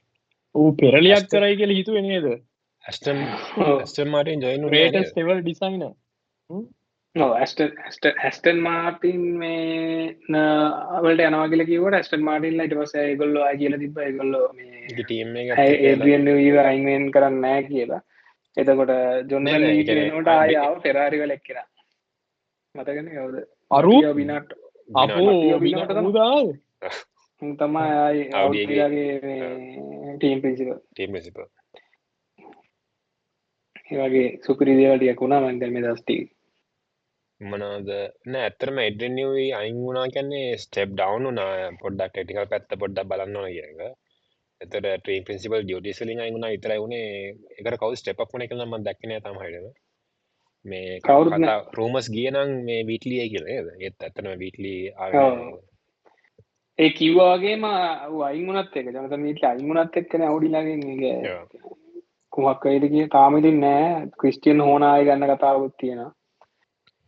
ඌ පෙරලියක් කරයි කියල හිතුව නේද ඇස්ටම් මාටෙන් ජොයින් රේටස් තෙවල් ඩිසයින ඇස්ටන් මාටින් මේ අවලට යනවාගල කිවට ඇස්ටන් මාටින් ලයිට පස ගොල්ල කියල තිබ ගොල්ලො ඒන් අයිමෙන් කරන්න නෑ කියලා එතකොට ජොන්න ට ආයාව පෙරාරිව ලෙක්කෙන මතගෙන කවුද අරු බිනට අපෝ තමයි ටීම් පිසික ඒගේ සුපරිදිවටියක් වුණා මන්දම දස්ටී මනද නෑ ඇත්තරම එඩනිවී අයින් වුණා කියන්නේ ස්ටෙප් ඩවන්් වනා පොඩ්ඩක් ටෙටිකල් පැත්ත පොඩ්ඩ බලන්නවා කියක එතට ට්‍රී පිසිපල් ඩියටිස්ලින් අයිුණ ඉතර වුණේ එක කවු ස්ටප් වන කලම දක්න තමයිට මේ කවුරු රෝමස් ගියනම් මේ විටලිය කියල ඒත් ඇත්තනම විටලි ඒ කිව්වාගේම අයිමුණත් එක ජනත මීට අයිමුණත් එක්කන අවුඩිලගේ කුමක් අයිදගේ තාමිතින් නෑ ක්‍රිස්ටියන් හෝනාය ගන්න කතාවත් තියෙන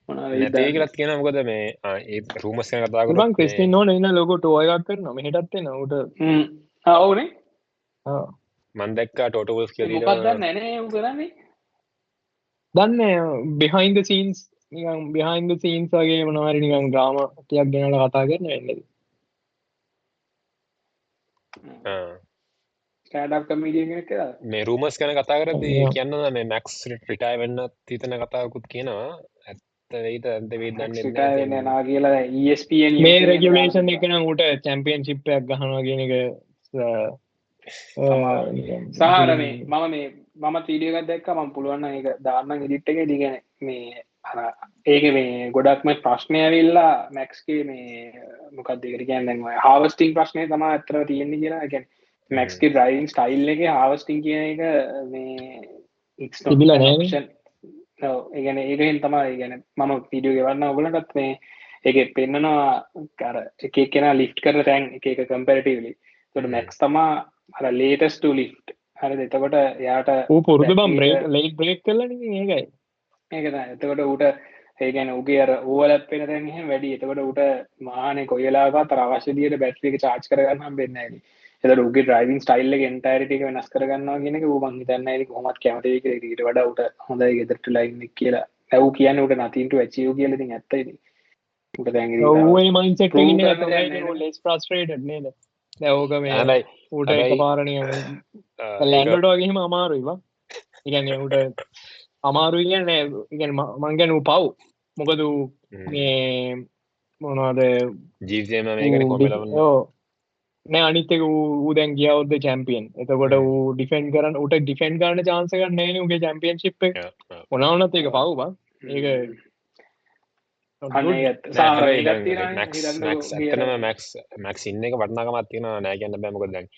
ඒකලත් කියන මොකද මේ ඒ රූමස් කතා බං ක්‍රිස්ටින් හෝන ඉන්න ලොකොට ඔයගත් කරන මෙහටත්ේ නට ඕනේ මන්දක්කා ටෝටවස් කිය නැනේ කරන්නේ දන්න බිහින්ද සීන්ස් නිකම් බිහින්ද සීන්ස් වගේ මනවාරි නිකම් ග්‍රාම ටියක් ගෙනල කතා කරන වෙන්නද ස්ටඩ් කමිඩිය මේ රූමස් කන කතා කරද කියන්න මේ මැක්ස් රිටයි වෙන්න තිතන කතාකුත් කියනවා ඇත්ත වෙයිත ඇද වේ නා කියලා ESPN මේ රෙගියලේෂන් එකන ට චැම්පියන් චිප්පයක් ගහනවා ගෙනක සාහරනේ මම මේ මම තීඩියගත් දැක්ක මම පුළුවන් එක දාන්න ඉදිට් එක දිගෙන මේ ඒක මේ ගොඩක්ම ප්‍රශ්නය වෙල්ලා මැක්ස්ගේ මේ මොකක්දකට කියන්න හාවස්ටිං ප්‍රශ්නය තම ඇතර තියෙන්නේ කියලා ගැන් මැක්ස්ගේ ්‍රයින් ස්ටයිල් එක හාවස්ටිං කියන එක මේ ඉක්ෂන් ඒගැන ඒකෙන් තමයි ගැන මම පිඩියෝ ගෙවන්න ඔගලටත් මේ එක පෙන්න්නනවා කර එක කෙන ලිෆ් කර තැන් එක කම්පරටවලි තොට මැක්ස් තමා අර ලේටස්ට ලිෆ් හරි එතකොට යාට පුරුදු බම් ලේක් බ්‍රේක් කරලන ඒකයි ඒකත එතකොට ඌට ඒගැන උගේ අර ඕලත් පෙන තැන්හ වැඩි එතකොට ඌට මාන කොයලාවා තරවශ්‍යදියට බැට්ලික චාච් කරගන්නම් වෙන්නයි එත උගේ ්‍රයිවින් ස්ටයිල්ල ගෙන්ටරිටික වෙනස් කරගන්න ගෙන බං තන්න හොමත් කැමතික ට වඩ උට හොඳයි ගෙදරට ලයින්න කියලා ඇව් කියන්න උට නතින්ට ඇචියෝ කියලති ඇත්තයිද උට දැ මයින්සෙට ලෙස් ප්‍රස්ට්‍රේට නේද දැවෝක මේ ඌට එක පාරණය ලැන්ඩට වගේම අමාරුයිවා ඉගැන උට අමාරු ඉගන්න ඉගැන මංගැන වූ පව් මොකද මේ මොනවාද ජීවිතයම මේකන කොමලවන්න නෑ අනිතක ඌ දැන් ගියවද චැම්පියන් එතකොට ඌ ඩිෆෙන්න් කරන්න උට ඩිෆෙන්න් කරන චාන්සක නෑන උගේ චැම්පියන්ශිප් ඔනවනත් එක පව්බ ඒක ඇතනම මැක්ස් ඉන්න එක වටනාකමත් තියෙන නෑ කියන්න බැමකො දැන්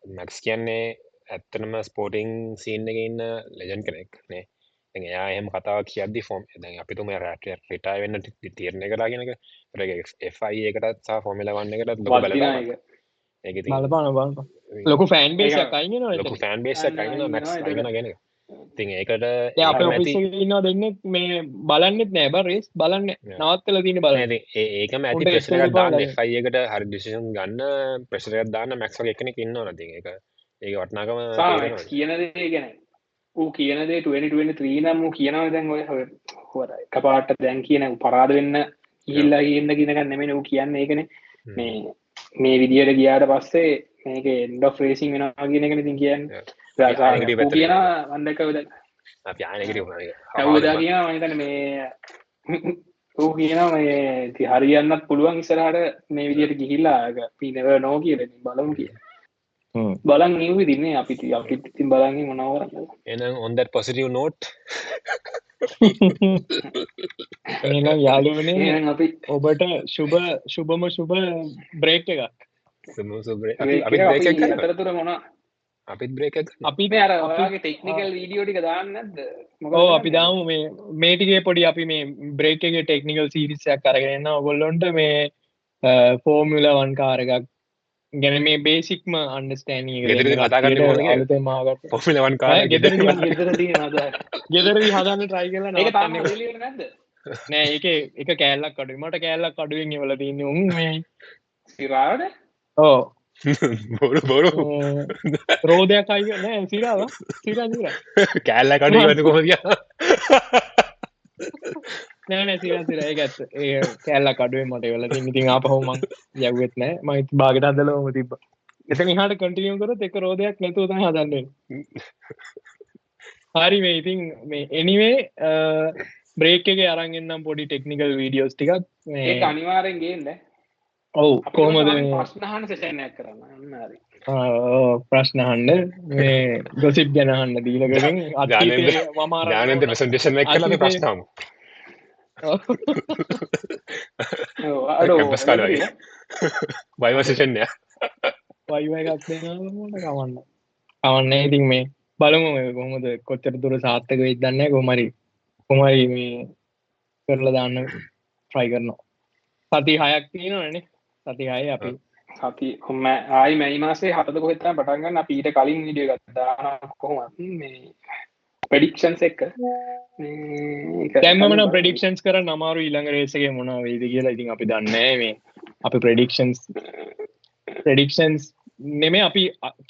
මැක්ස් කියන්නේ ඇත්තනම ස්පෝටිං සීන් එක ඉන්න ලෙජන් කෙනෙක් නේ එයා එහම කතාව කියද්දි ෆෝම් දැන් අපිතුම රට රිටයි වෙන්න තීරණය කරගෙනක FI එකටත් සා ෆෝමිල වන්න එකට ලොක බල බලපාන ලොකු ෆෑන් බේස කයින ලොකු ෆෑන් බේස කයින මැක්ස් ගෙන ගෙන ඉතින් ඒකට අප ඒකම ඔෆිස් ඇති එකේ ඉන්නවා දෙන්නෙක් මේ බලන්නෙත් නෑ බා රේස් බලන්න නවත්තලා තියෙන බලන්න. නෑ, ඉතින් ඒකම ඇති උන්ට ප්‍රෙෂර් එකක් extended දාන්න power FI එකට හරි ඩිසිෂන් ගන්න ප්‍රෙෂර් එකක් දාන්න මැක්ස් වගේ කෙනෙක් ඉන්නවනේ. ඉතින් ඒක වටිනාකම සාමැක්ස් තේරෙනවා. කියන දේ ගැන ඌ කියන දේ 2023 නම් ඌ කියනවා දැන් ඔය හොර එකපාරට දැන් කියන පරාද වෙන්න ගිහිල්ලා කියන්න කියන එක නෙමෙයි ඌ කියන්නේ ඒකනේ. මේ විදියට ගියාට පස්සේ මේක end of racing වෙනවා කියන එකනේ ඉතින් කියන්නේ. ඌ කියනවා අන්දකවද අපි ආයෙකට වුණා ඒක. කවුදා කියනවා මම හිතන්නේ මේ ඌ කියනවා මේ ඉතින් හරියන්නත් පුළුවන් ඉස්සරහට මේ විදියට ගිහිල්ලා අපි never know කියලා ඉතින් බලමු කියලා. බලන් නිව් ඉතින්නේ අපිට ඉතින් බලන්නේ මොනව කරන්නද. එහෙනම් on that positive note එහෙනම් යාළුවනේ එහෙනම් අපි ඔබට සුබම බ්‍රේක් එකක්. අපි බ්‍රේක් එකක් කරනවා. අතරතුර මොනවා අපිත් බ්‍රේක් එකක් කරනවා. අපි මේ අර ඔයාගේ ටෙක්නිකල් වීඩියෝ ටික දාන්න නැද්ද? ඔව් අපි දාමු මේ ටිකේ පොඩි අපි මේ බ්‍රේක් එකේ ටෙක්නිකල් සීරීස් එකක් අරගෙන එනවා ඔයගොල්ලොන්ට මේ ෆෝමියුලා 1 කාර් එකක් ගැන මේ බේසික්ම අන්ඩර්ස්ටෑන්ඩින් එක ගෙදරදී කතා කරන්න ඕනේ කියලා. අලුතෙන් ආගත්ත ෆෝමියුලා 1 කාර් එක ගෙදරදී නේද? ගෙදරදී හදන්න try කරලා ඒක තාම නවත්තන්නේ එළියට නැද්ද? නෑ ඒකේ එක කෑල්ලක් අඩුයි මට කෑල්ලක් අඩුවෙන් ඉවලා තියෙන්නේ උන් මේ සිරාවද? ඔව් බොරු රෝදයක් අයිය නෑ සිරාව සිරා කෑල්ල කඩු වෙන කොහොමද කියලා. නෑ සිරා ඒක ඇත්ත ඒ කෑල්ලක් අඩුවෙන් මට ඉවලා තියෙන්නේ ඉතින් ආපහු මං යව්වෙත් නෑ මම ඉතින් බාගෙට හදලාම තිබ්බා එතන එහාට කන්ටිනියු කරොත් එක රෝදයක් නැතුව තමයි හදන්නේ හරි මේ ඉතින් මේ anyway බ්‍රේක් එකේ අරන් එන්නම් පොඩි ටෙක්නිකල් වීඩියෝස් ටිකක් ඒක අනිවාර්යෙන් ගේන්න. ඔව් කොහොමද මේ ප්‍රශ්න අහන්න සෙෂන් එකක් කරන්න. අන්න හරි. ප්‍රශ්න අහන්න මේ ගොසිප් ගැන අහන්න දීලකගෙන් අතීතයේ මම අරන් ඥානෙන්ද ප්‍රසන්ටේෂන් එක කළා අපි ප්‍රශ්න අහමු. ඔව් අඩෝ කැම්පස් කාලේ වගේ. වයිවා සෙෂන් එක. වයිවා එකක් දෙනවා මොන කවන්න. කවන්නේ ඉතින් මේ බලමු මේ කොහොමද කොච්චර දුර සාර්ථක වෙයිද දන්නේ නැහැ කොහොම හරි මේ කරලා දාන්න try කරනවා. සති 6ක් තියෙනවනේ. සති 6 අපි සති ආයි මේ මාසේ 7ද කොහෙද තමයි පටන් ගන්න අපි ඊට කලින් වීඩියෝ එකක් දානවා කොහොමද මේ ප්‍රෙඩික්ෂන්ස් එක මේ දැන් මම නම් ප්‍රෙඩික්ෂන්ස් කරන්න අමාරු ඊළඟ රේස් එකේ මොනවා වෙයිද කියලා ඉතින් අපි දන්නේ නැහැ මේ අපි ප්‍රෙඩික්ෂන්ස් නෙමෙයි අපි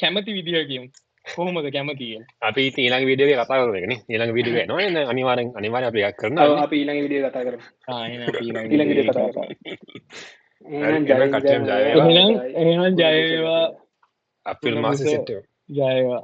කැමති විදිය කියමු කොහොමද කැමති කියලා අපි ඉතින් ඊළඟ වීඩියෝ එකේ කතා කරමු ඒකනේ ඊළඟ වීඩියෝ එක එනවා නේද අනිවාර්යෙන් අපි එකක් කරනවා අපි ඊළඟ වීඩියෝ කතා කරමු එහෙනම් අපි ඊළඟ වීඩියෝ කතා කරමු එහෙනම් ජය වේවා අපිල් මාසේ සෙට් ජය වේවා